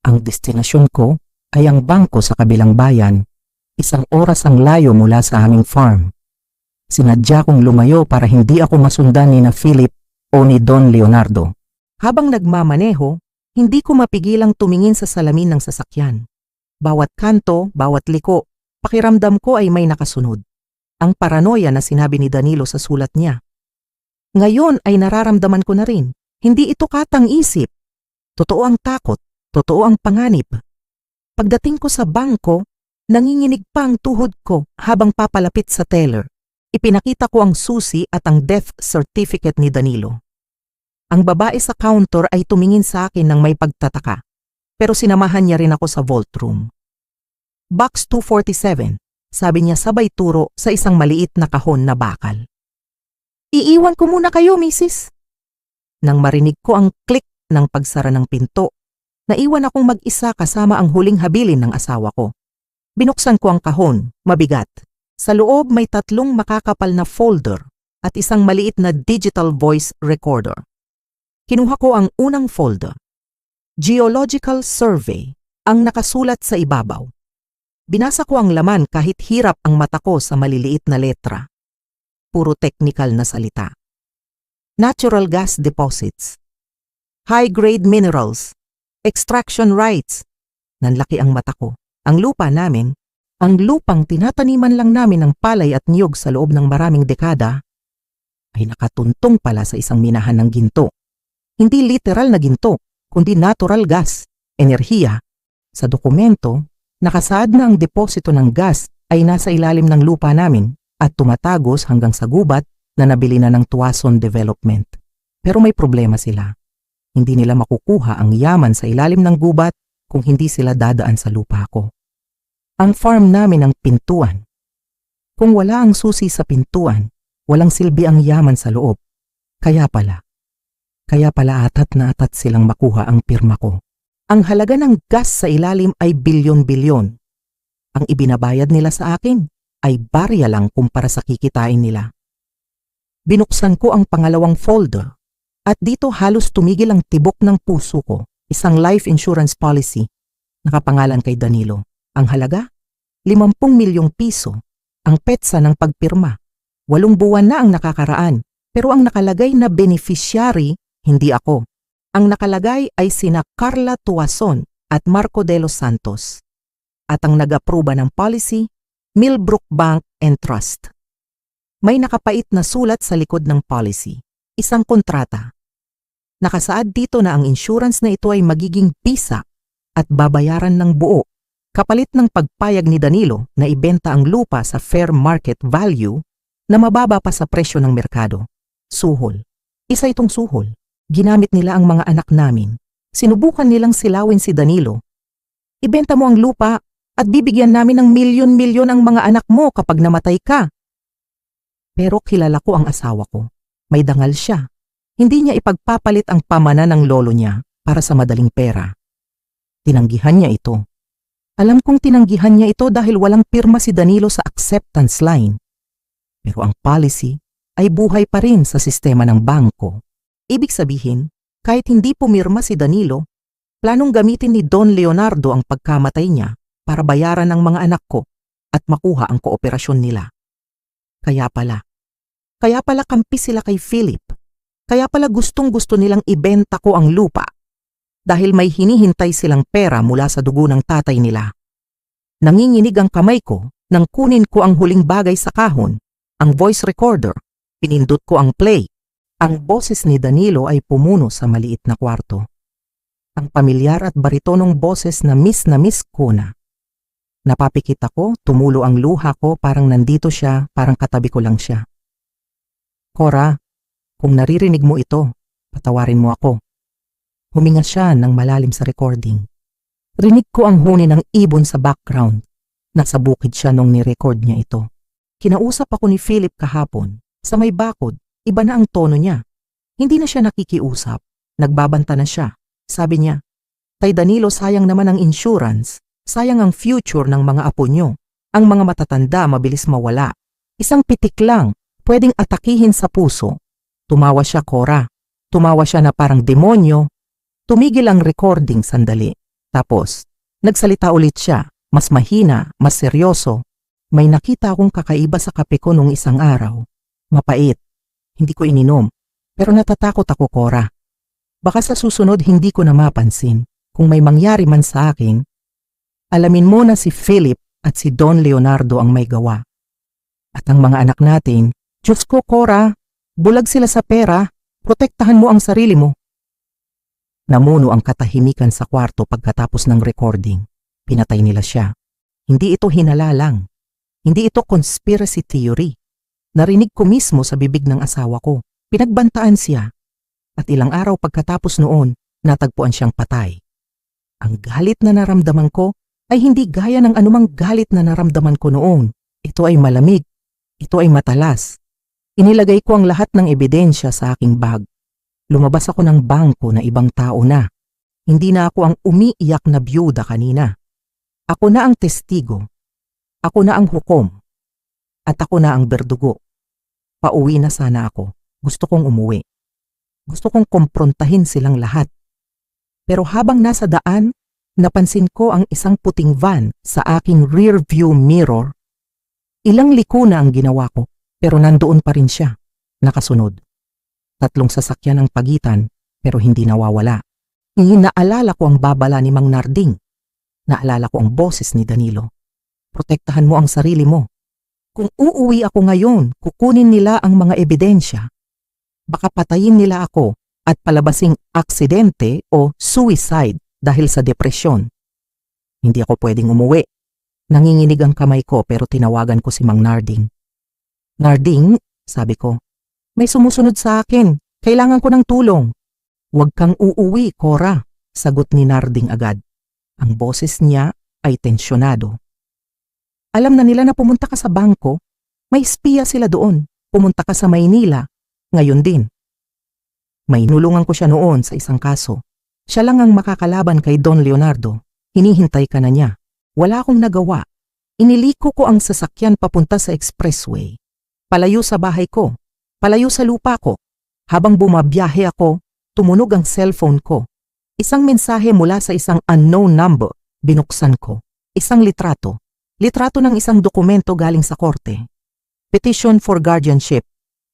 Ang destinasyon ko ay ang bangko sa kabilang bayan, 1 oras ang layo mula sa aming farm. Sinadya kong lumayo para hindi ako masundan ni na Philip o ni Don Leonardo. Habang nagmamaneho, hindi ko mapigilang tumingin sa salamin ng sasakyan. Bawat kanto, bawat liko, pakiramdam ko ay may nakasunod. Ang paranoia na sinabi ni Danilo sa sulat niya. Ngayon ay nararamdaman ko na rin. Hindi ito katang-isip. Totoo ang takot, totoo ang panganib. Pagdating ko sa bangko, nanginginig pa ang tuhod ko habang papalapit sa teller. Ipinakita ko ang susi at ang death certificate ni Danilo. Ang babae sa counter ay tumingin sa akin ng may pagtataka, pero sinamahan niya rin ako sa vault room. Box 247, sabi niya sabay turo sa isang maliit na kahon na bakal. Iiwan ko muna kayo, Mrs. Nang marinig ko ang click ng pagsara ng pinto, naiwan akong mag-isa kasama ang huling habilin ng asawa ko. Binuksan ko ang kahon, mabigat. Sa loob may 3 makakapal na folder at isang maliit na digital voice recorder. Kinuha ko ang unang folder. Geological Survey, ang nakasulat sa ibabaw. Binasa ko ang laman kahit hirap ang mata ko sa maliliit na letra. Puro technical na salita. Natural gas deposits, high-grade minerals, extraction rights. Nanlaki ang mata ko. Ang lupa namin, ang lupang tinataniman lang namin ng palay at niyog sa loob ng maraming dekada, ay nakatuntong pala sa isang minahan ng ginto. Hindi literal na ginto, kundi natural gas, enerhiya. Sa dokumento, nakasaad na ang deposito ng gas ay nasa ilalim ng lupa namin at tumatagos hanggang sa gubat na nabili na ng Tuason Development. Pero may problema sila. Hindi nila makukuha ang yaman sa ilalim ng gubat kung hindi sila dadaan sa lupa ko. Ang farm namin ang pintuan. Kung wala ang susi sa pintuan, walang silbi ang yaman sa loob. Kaya pala atat na atat silang makuha ang pirma ko. Ang halaga ng gas sa ilalim ay bilyon-bilyon. Ang ibinabayad nila sa akin ay barya lang kumpara sa kikitain nila. Binuksan ko ang pangalawang folder at dito halos tumigil ang tibok ng puso ko. Isang life insurance policy, nakapangalan kay Danilo. Ang halaga? 50 milyong piso. Ang petsa ng pagpirma. 8 buwan na ang nakakaraan, pero ang nakalagay na beneficiary, hindi ako. Ang nakalagay ay sina Carla Tuason at Marco de los Santos. At ang nag-aproba ng policy, Millbrook Bank and Trust. May nakapait na sulat sa likod ng policy, isang kontrata. Nakasaad dito na ang insurance na ito ay magiging bisa at babayaran ng buo, kapalit ng pagpayag ni Danilo na ibenta ang lupa sa fair market value na mababa pa sa presyo ng merkado. Suhol. Isa itong suhol. Ginamit nila ang mga anak namin. Sinubukan nilang silawin si Danilo. Ibenta mo ang lupa at bibigyan namin ng milyon-milyon ang mga anak mo kapag namatay ka. Pero kilala ko ang asawa ko. May dangal siya. Hindi niya ipagpapalit ang pamana ng lolo niya para sa madaling pera. Tinanggihan niya ito. Alam kong tinanggihan niya ito dahil walang pirma si Danilo sa acceptance line. Pero ang policy ay buhay pa rin sa sistema ng bangko. Ibig sabihin, kahit hindi pumirma si Danilo, planong gamitin ni Don Leonardo ang pagkamatay niya para bayaran ang mga anak ko at makuha ang kooperasyon nila. Kaya pala kampi sila kay Philip. Kaya pala gustong-gusto nilang ibenta ko ang lupa dahil may hinihintay silang pera mula sa dugo ng tatay nila. Nanginginig ang kamay ko nang kunin ko ang huling bagay sa kahon, ang voice recorder. Pinindot ko ang play. Ang boses ni Danilo ay pumuno sa maliit na kwarto. Ang pamilyar at baritonong boses na miss ko na. Napapikit ako, tumulo ang luha ko, parang nandito siya, parang katabi ko lang siya. Cora, kung naririnig mo ito, patawarin mo ako. Huminga siya ng malalim sa recording. Rinig ko ang huni ng ibon sa background. Nasa bukid siya nung ni-record niya ito. Kinausap ako ni Philip kahapon. Sa may bakod, iba na ang tono niya. Hindi na siya nakikiusap. Nagbabanta na siya. Sabi niya, Tay Danilo, sayang naman ang insurance. Sayang ang future ng mga apo nyo. Ang mga matatanda mabilis mawala. Isang pitik lang, pwedeng atakihin sa puso. Tumawa siya, Cora. Tumawa siya na parang demonyo. Tumigil ang recording sandali. Tapos, nagsalita ulit siya. Mas mahina, mas seryoso. May nakita akong kakaiba sa kape ko nung isang araw. Mapait. Hindi ko ininom. Pero natatakot ako, Cora. Baka sa susunod hindi ko na mapansin. Kung may mangyari man sa akin, alamin mo na si Philip at si Don Leonardo ang may gawa. At ang mga anak natin, Diyos ko, Cora, bulag sila sa pera, protektahan mo ang sarili mo. Namuno ang katahimikan sa kwarto pagkatapos ng recording. Pinatay nila siya. Hindi ito hinala lang. Hindi ito conspiracy theory. Narinig ko mismo sa bibig ng asawa ko. Pinagbantaan siya. At ilang araw pagkatapos noon, natagpuan siyang patay. Ang galit na naramdaman ko ay hindi gaya ng anumang galit na naramdaman ko noon. Ito ay malamig. Ito ay matalas. Inilagay ko ang lahat ng ebidensya sa aking bag. Lumabas ako ng bangko na ibang tao na. Hindi na ako ang umiiyak na byuda kanina. Ako na ang testigo. Ako na ang hukom. At ako na ang berdugo. Pauwi na sana ako. Gusto kong umuwi. Gusto kong komprontahin silang lahat. Pero habang nasa daan, napansin ko ang isang puting van sa aking rear view mirror. Ilang liko na ang ginawa ko, pero nandoon pa rin siya. Nakasunod. 3 sasakyan ang pagitan, pero hindi nawawala. Naalala ko ang babala ni Mang Narding. Naalala ko ang boses ni Danilo. Protektahan mo ang sarili mo. Kung uuwi ako ngayon, kukunin nila ang mga ebidensya. Baka patayin nila ako at palabasing aksidente o suicide dahil sa depresyon. Hindi ako pwedeng umuwi. Nanginginig ang kamay ko pero tinawagan ko si Mang Narding. Narding, sabi ko, may sumusunod sa akin. Kailangan ko ng tulong. Huwag kang uuwi, Cora, sagot ni Narding agad. Ang boses niya ay tensyonado. Alam na nila na pumunta ka sa bangko. May espiya sila doon. Pumunta ka sa Maynila. Ngayon din. May nulungan ko siya noon sa isang kaso. Siya lang ang makakalaban kay Don Leonardo. Hinihintay ka na niya. Wala akong nagawa. Iniliko ko ang sasakyan papunta sa expressway. Palayo sa bahay ko. Palayo sa lupa ko. Habang bumabiyahe ako, tumunog ang cellphone ko. Isang mensahe mula sa isang unknown number. Binuksan ko. Isang litrato. Litrato ng isang dokumento galing sa korte. Petition for guardianship.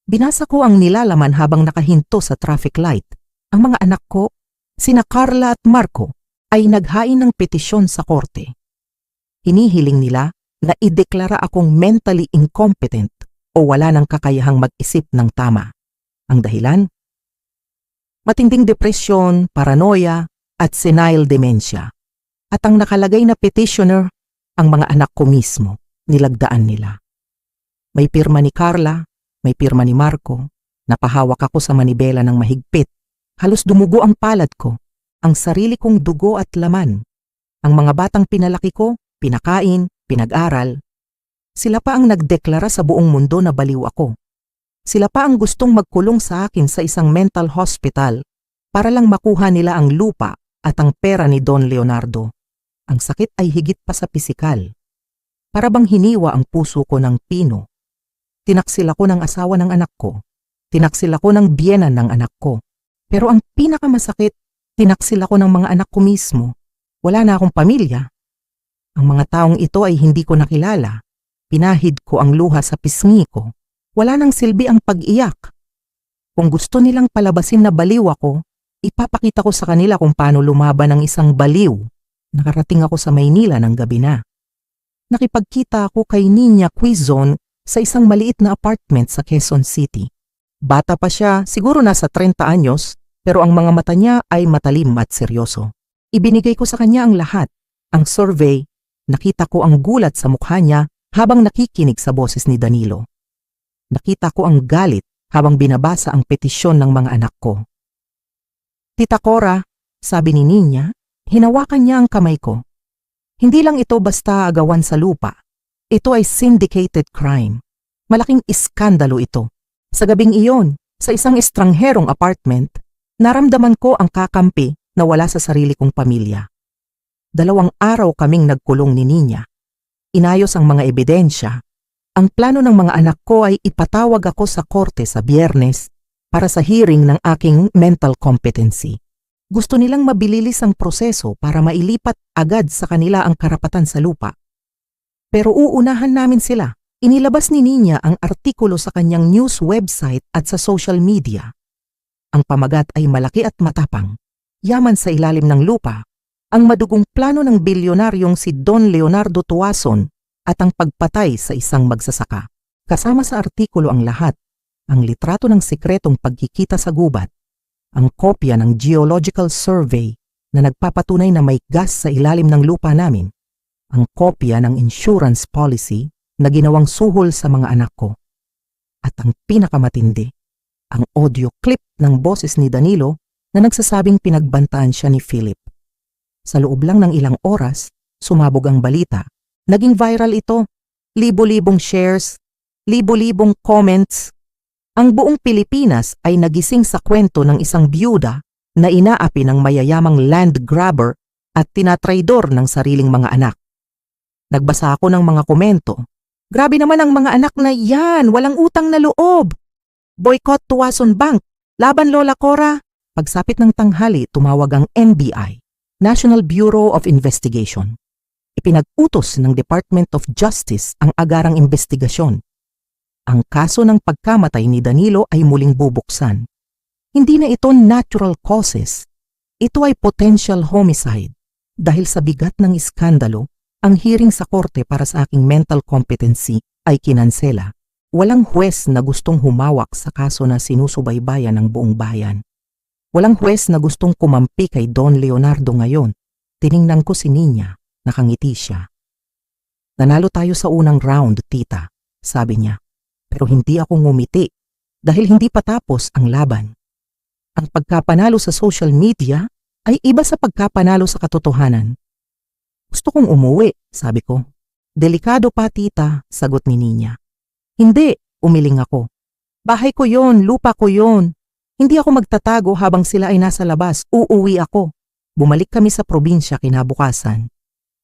Binasa ko ang nilalaman habang nakahinto sa traffic light. Ang mga anak ko, sina Carla at Marco, ay naghain ng petisyon sa korte. Hinihiling nila na ideklara akong mentally incompetent o wala ng kakayahang mag-isip ng tama. Ang dahilan? Matinding depresyon, paranoia, at senile dementia. At ang nakalagay na petitioner, ang mga anak ko mismo, nilagdaan nila. May pirma ni Carla, may pirma ni Marco, napahawak ako sa manibela ng mahigpit. Halos dumugo ang palad ko, ang sarili kong dugo at laman. Ang mga batang pinalaki ko, pinakain, pinag-aral. Sila pa ang nagdeklara sa buong mundo na baliw ako. Sila pa ang gustong magkulong sa akin sa isang mental hospital para lang makuha nila ang lupa at ang pera ni Don Leonardo. Ang sakit ay higit pa sa pisikal. Para bang hiniwa ang puso ko ng pino. Tinaksil ako ng asawa ng anak ko. Tinaksil ako ng biyenan ng anak ko. Pero ang pinakamasakit, tinaksil ako ng mga anak ko mismo. Wala na akong pamilya. Ang mga taong ito ay hindi ko nakilala. Pinahid ko ang luha sa pisngi ko. Wala nang silbi ang pag-iyak. Kung gusto nilang palabasin na baliw ako, ipapakita ko sa kanila kung paano lumaban ng isang baliw. Nakarating ako sa Maynila ng gabi na. Nakipagkita ako kay Niña Quizon sa isang maliit na apartment sa Quezon City. Bata pa siya, siguro nasa 30 anyos, pero ang mga mata niya ay matalim at seryoso. Ibinigay ko sa kanya ang lahat. Ang survey, nakita ko ang gulat sa mukha niya habang nakikinig sa boses ni Danilo. Nakita ko ang galit habang binabasa ang petisyon ng mga anak ko. Tita Cora, sabi ni Niña, hinawakan niya ang kamay ko. Hindi lang ito basta agawan sa lupa. Ito ay syndicated crime. Malaking iskandalo ito. Sa gabing iyon, sa isang estrangherong apartment, naramdaman ko ang kakampi na wala sa sarili kong pamilya. 2 araw kaming nagkulong ni Niña. Inayos ang mga ebidensya. Ang plano ng mga anak ko ay ipatawag ako sa korte sa Biyernes para sa hearing ng aking mental competency. Gusto nilang mabililis ang proseso para mailipat agad sa kanila ang karapatan sa lupa. Pero uunahan namin sila. Inilabas ni Niña ang artikulo sa kanyang news website at sa social media. Ang pamagat ay malaki at matapang. Yaman sa ilalim ng lupa, ang madugong plano ng bilyonaryong si Don Leonardo Tuason at ang pagpatay sa isang magsasaka. Kasama sa artikulo ang lahat, ang litrato ng sekretong pagkikita sa gubat, ang kopya ng geological survey na nagpapatunay na may gas sa ilalim ng lupa namin, ang kopya ng insurance policy na ginawang suhol sa mga anak ko, at ang pinakamatindi, ang audio clip ng boses ni Danilo na nagsasabing pinagbantaan siya ni Philip. Sa loob lang ng ilang oras, sumabog ang balita. Naging viral ito, libo-libong shares, libo-libong comments. Ang buong Pilipinas ay nagising sa kwento ng isang byuda na inaapi ng mayayamang land grabber at tinatraidor ng sariling mga anak. Nagbasa ako ng mga komento. Grabe naman ang mga anak na yan, walang utang na loob. Boycott Tuason Bank, laban Lola Cora. Pagsapit ng tanghali, tumawag ang NBI, National Bureau of Investigation. Ipinag-utos ng Department of Justice ang agarang investigasyon. Ang kaso ng pagkamatay ni Danilo ay muling bubuksan. Hindi na ito natural causes. Ito ay potential homicide. Dahil sa bigat ng iskandalo, ang hearing sa korte para sa aking mental competency ay kinansela. Walang huwes na gustong humawak sa kaso na sinusubaybayan ng buong bayan. Walang huwes na gustong kumampi kay Don Leonardo ngayon. Tiningnan ko si Niña. Nakangiti siya. Nanalo tayo sa unang round, tita, sabi niya. Pero hindi ako ngumiti dahil hindi pa tapos ang laban. Ang pagkapanalo sa social media ay iba sa pagkapanalo sa katotohanan. Gusto kong umuwi, sabi ko. Delikado pa, tita, sagot ni Niña. Hindi, umiling ako. Bahay ko yon, lupa ko yon. Hindi ako magtatago habang sila ay nasa labas, uuwi ako. Bumalik kami sa probinsya kinabukasan.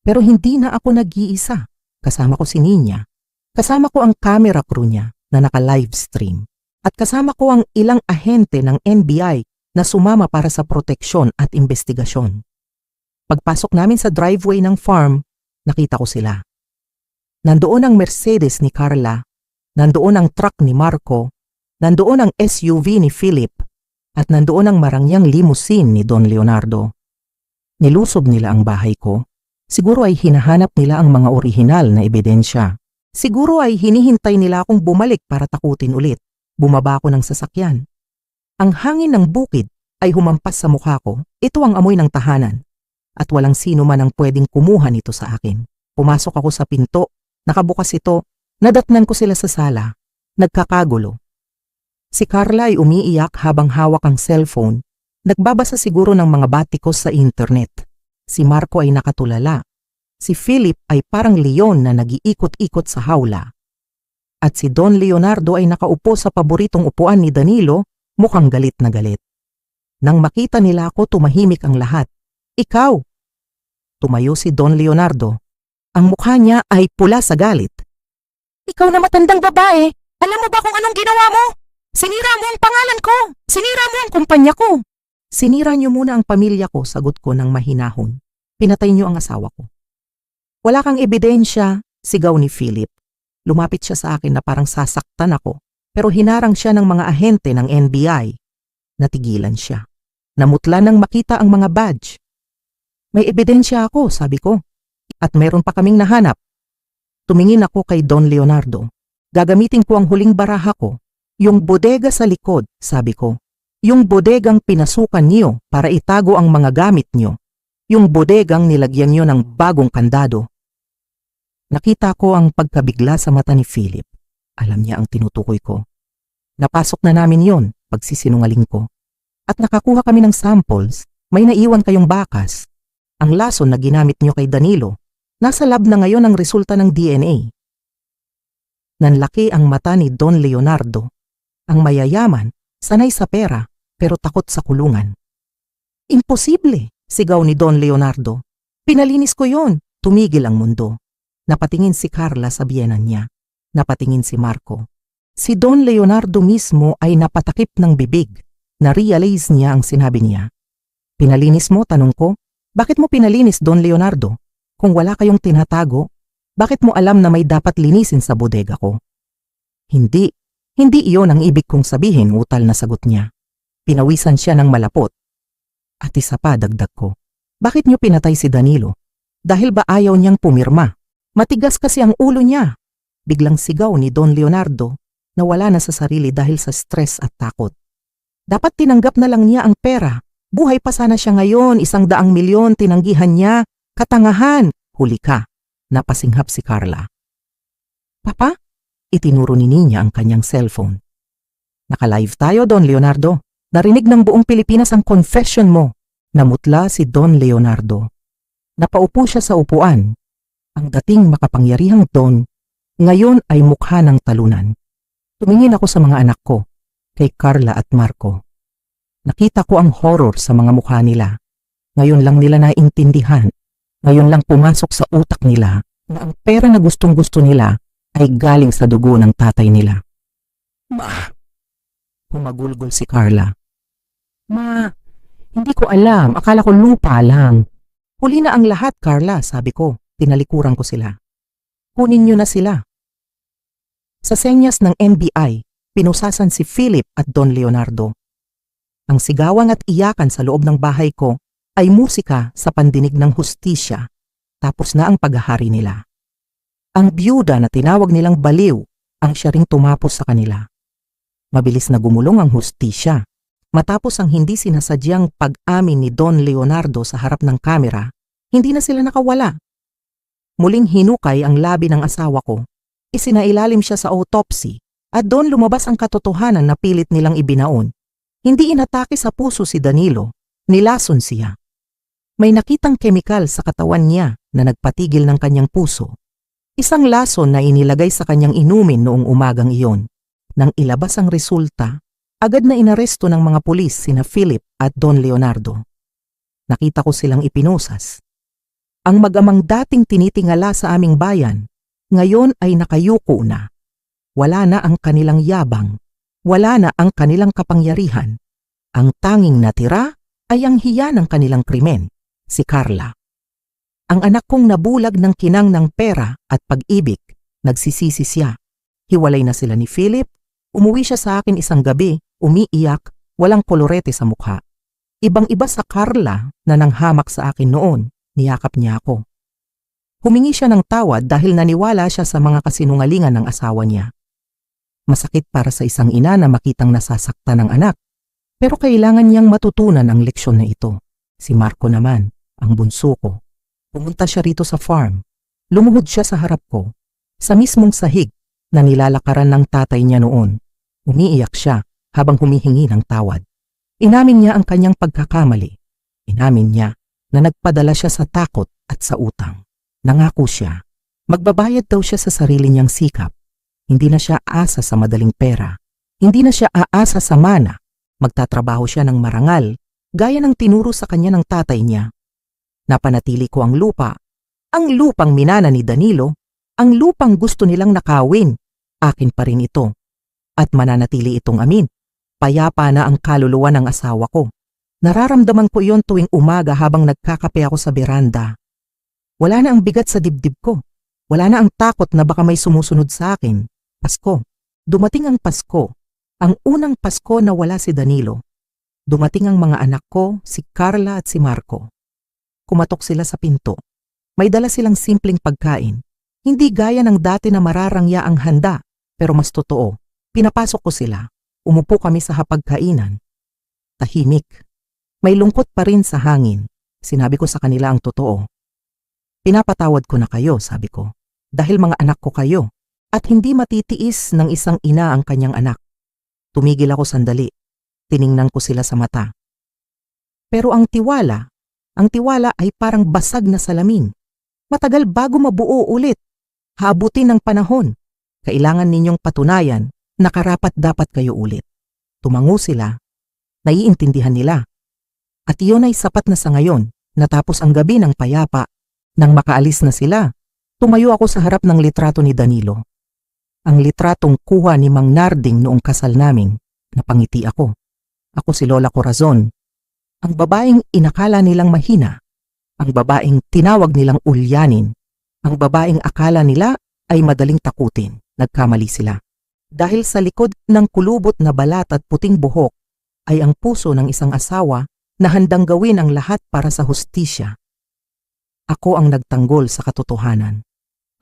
Pero hindi na ako nag-iisa. Kasama ko si Niña. Kasama ko ang camera crew niya na naka-livestream. At kasama ko ang ilang ahente ng NBI na sumama para sa proteksyon at investigasyon. Pagpasok namin sa driveway ng farm, nakita ko sila. Nandoon ang Mercedes ni Carla, nandoon ang truck ni Marco, nandoon ang SUV ni Philip, at nandoon ang marangyang limousine ni Don Leonardo. Nilusob nila ang bahay ko. Siguro ay hinahanap nila ang mga orihinal na ebidensya. Siguro ay hinihintay nila akong bumalik para takutin ulit. Bumaba ako ng sasakyan. Ang hangin ng bukid ay humampas sa mukha ko. Ito ang amoy ng tahanan. At walang sino man ang pwedeng kumuha nito sa akin. Pumasok ako sa pinto. Nakabukas ito. Nadatnan ko sila sa sala. Nagkakagulo. Si Carla ay umiiyak habang hawak ang cellphone. Nagbabasa siguro ng mga batikos sa internet. Si Marco ay nakatulala. Si Philip ay parang leon na nag-iikot-ikot sa hawla. at si Don Leonardo ay nakaupo sa paboritong upuan ni Danilo, mukhang galit na galit. Nang makita nila ako, tumahimik ang lahat. Ikaw! Tumayo si Don Leonardo. Ang mukha niya ay pula sa galit. Ikaw na matandang babae, alam mo ba kung anong ginawa mo? Sinira mo ang pangalan ko! Sinira mo ang kumpanya ko! Sinira niyo muna ang pamilya ko, sagot ko ng mahinahon. Pinatay niyo ang asawa ko. Wala kang ebidensya, sigaw ni Philip. Lumapit siya sa akin na parang sasaktan ako, pero hinarang siya ng mga ahente ng NBI. Natigilan siya. Namutla nang makita ang mga badge. May ebidensya ako, sabi ko. At meron pa kaming nahanap. Tumingin ako kay Don Leonardo. Gagamitin ko ang huling baraha ko. Yung bodega sa likod, sabi ko. Yung bodegang pinasukan niyo para itago ang mga gamit niyo. Yung bodegang nilagyan niyo ng bagong kandado. Nakita ko ang pagkabigla sa mata ni Philip. Alam niya ang tinutukoy ko. Napasok na namin yon, pagsisinungaling ko. At nakakuha kami ng samples, may naiwan kayong bakas. Ang lason na ginamit niyo kay Danilo, nasa lab na ngayon ang resulta ng DNA. Nanlaki ang mata ni Don Leonardo. Ang mayayaman, sanay sa pera, pero takot sa kulungan. Imposible, sigaw ni Don Leonardo. Pinalinis ko yon, tumigil ang mundo. Napatingin si Carla sa biyenan niya. Napatingin si Marco. Si Don Leonardo mismo ay napatakip ng bibig. Na-realize niya ang sinabi niya. Pinalinis mo, tanong ko. Bakit mo pinalinis, Don Leonardo? Kung wala kayong tinatago, bakit mo alam na may dapat linisin sa bodega ko? Hindi iyon ang ibig kong sabihin, utal na sagot niya. Pinawisan siya ng malapot. At isa pa, dagdag ko. Bakit niyo pinatay si Danilo? Dahil ba ayaw niyang pumirma? Matigas kasi ang ulo niya. Biglang sigaw ni Don Leonardo na wala na sa sarili dahil sa stress at takot. Dapat tinanggap na lang niya ang pera. Buhay pa sana siya ngayon, 100 milyon tinanggihan niya. Katangahan, huli ka. Napasinghap si Carla. Papa? Itinuro ni Ninya ang kanyang cellphone. Naka-live tayo, Don Leonardo. Narinig ng buong Pilipinas ang confession mo. Namutla si Don Leonardo. Napaupo siya sa upuan. Ang dating makapangyarihang Don, ngayon ay mukha ng talunan. Tumingin ako sa mga anak ko, kay Carla at Marco. Nakita ko ang horror sa mga mukha nila. Ngayon lang nila naintindihan. Ngayon lang pumasok sa utak nila na ang pera na gustong-gusto nila ay galing sa dugo ng tatay nila. Ma! Humagulgol si Carla. Ma, hindi ko alam. Akala ko lupa lang. Huli na ang lahat, Carla, sabi ko. Tinalikuran ko sila. Kunin niyo na sila. Sa senyas ng NBI, pinusasan si Philip at Don Leonardo. Ang sigawang at iyakan sa loob ng bahay ko ay musika sa pandinig ng hustisya. Tapos na ang paghahari nila. Ang byuda na tinawag nilang baliw ang siya ring tumapos sa kanila. Mabilis na gumulong ang hustisya. Matapos ang hindi sinasadyang pag-amin ni Don Leonardo sa harap ng kamera, hindi na sila nakawala. Muling hinukay ang labi ng asawa ko. Isinailalim siya sa autopsy at doon lumabas ang katotohanan na pilit nilang ibinaon. Hindi inatake sa puso si Danilo, nilason siya. May nakitang kemikal sa katawan niya na nagpatigil ng kanyang puso. Isang lason na inilagay sa kanyang inumin noong umagang iyon. Nang ilabas ang resulta, agad na inaresto ng mga pulis sina Philip at Don Leonardo. Nakita ko silang ipinusas. Ang mag-amang dating tinitingala sa aming bayan, ngayon ay nakayuko na. Wala na ang kanilang yabang, wala na ang kanilang kapangyarihan. Ang tanging natira ay ang hiya ng kanilang krimen, si Carla. Ang anak kong nabulag ng kinang ng pera at pag-ibig, nagsisisi siya. Hiwalay na sila ni Philip, umuwi siya sa akin isang gabi, umiiyak, walang kolorete sa mukha. Ibang-iba sa Carla na nanghamak sa akin noon. Niyakap niya ako. Humingi siya ng tawad dahil naniwala siya sa mga kasinungalingan ng asawa niya. Masakit para sa isang ina na makitang nasasaktan ng anak, pero kailangan niyang matutunan ang leksyon na ito. Si Marco naman, ang bunso ko. Pumunta siya rito sa farm. Lumuhod siya sa harap ko, sa mismong sahig na nilalakaran ng tatay niya noon. Umiiyak siya habang humihingi ng tawad. Inamin niya ang kanyang pagkakamali. Inamin niya na nagpadala siya sa takot at sa utang. Nangako siya, magbabayad daw siya sa sarili niyang sikap. Hindi na siya aasa sa madaling pera. Hindi na siya aasa sa mana. Magtatrabaho siya ng marangal, gaya ng tinuro sa kanya ng tatay niya. Napanatili ko ang lupa. Ang lupang minana ni Danilo, ang lupang gusto nilang nakawin. Akin pa rin ito. At mananatili itong amin. Payapa na ang kaluluwa ng asawa ko. Nararamdaman ko iyon tuwing umaga habang nagkakape ako sa beranda. Wala na ang bigat sa dibdib ko. Wala na ang takot na baka may sumusunod sa akin. Pasko. Dumating ang Pasko. Ang unang Pasko na wala si Danilo. Dumating ang mga anak ko, si Carla at si Marco. Kumatok sila sa pinto. May dala silang simpleng pagkain. Hindi gaya ng dati na mararangya ang handa, pero mas totoo. Pinapasok ko sila. Umupo kami sa hapagkainan. Tahimik. May lungkot pa rin sa hangin. Sinabi ko sa kanila ang totoo. Pinapatawad ko na kayo, sabi ko. Dahil mga anak ko kayo. At hindi matitiis ng isang ina ang kanyang anak. Tumigil ako sandali. Tiningnan ko sila sa mata. Pero ang tiwala ay parang basag na salamin. Matagal bago mabuo ulit. Haabutin ng panahon. Kailangan ninyong patunayan na karapat-dapat kayo ulit. Tumango sila. Naiintindihan nila. At iyon ay sapat na sa ngayon. Natapos ang gabi ng payapa. Nang makaalis na sila, tumayo ako sa harap ng litrato ni Danilo. Ang litratong kuha ni Mang Narding noong kasal namin. Napangiti ako. Ako si Lola Corazon. Ang babaeng inakala nilang mahina. Ang babaeng tinawag nilang ulyanin. Ang babaeng akala nila ay madaling takutin. Nagkamali sila. Dahil sa likod ng kulubot na balat at puting buhok ay ang puso ng isang asawa na handang gawin ang lahat para sa hustisya. Ako ang nagtanggol sa katotohanan.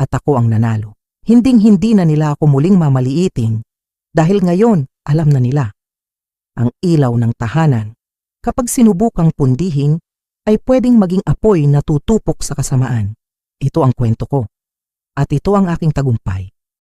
At ako ang nanalo. Hinding-hindi na nila ako muling mamaliitin. Dahil ngayon, alam na nila. Ang ilaw ng tahanan, kapag sinubukang pundihin, ay pwedeng maging apoy na tutupok sa kasamaan. Ito ang kwento ko. At ito ang aking tagumpay.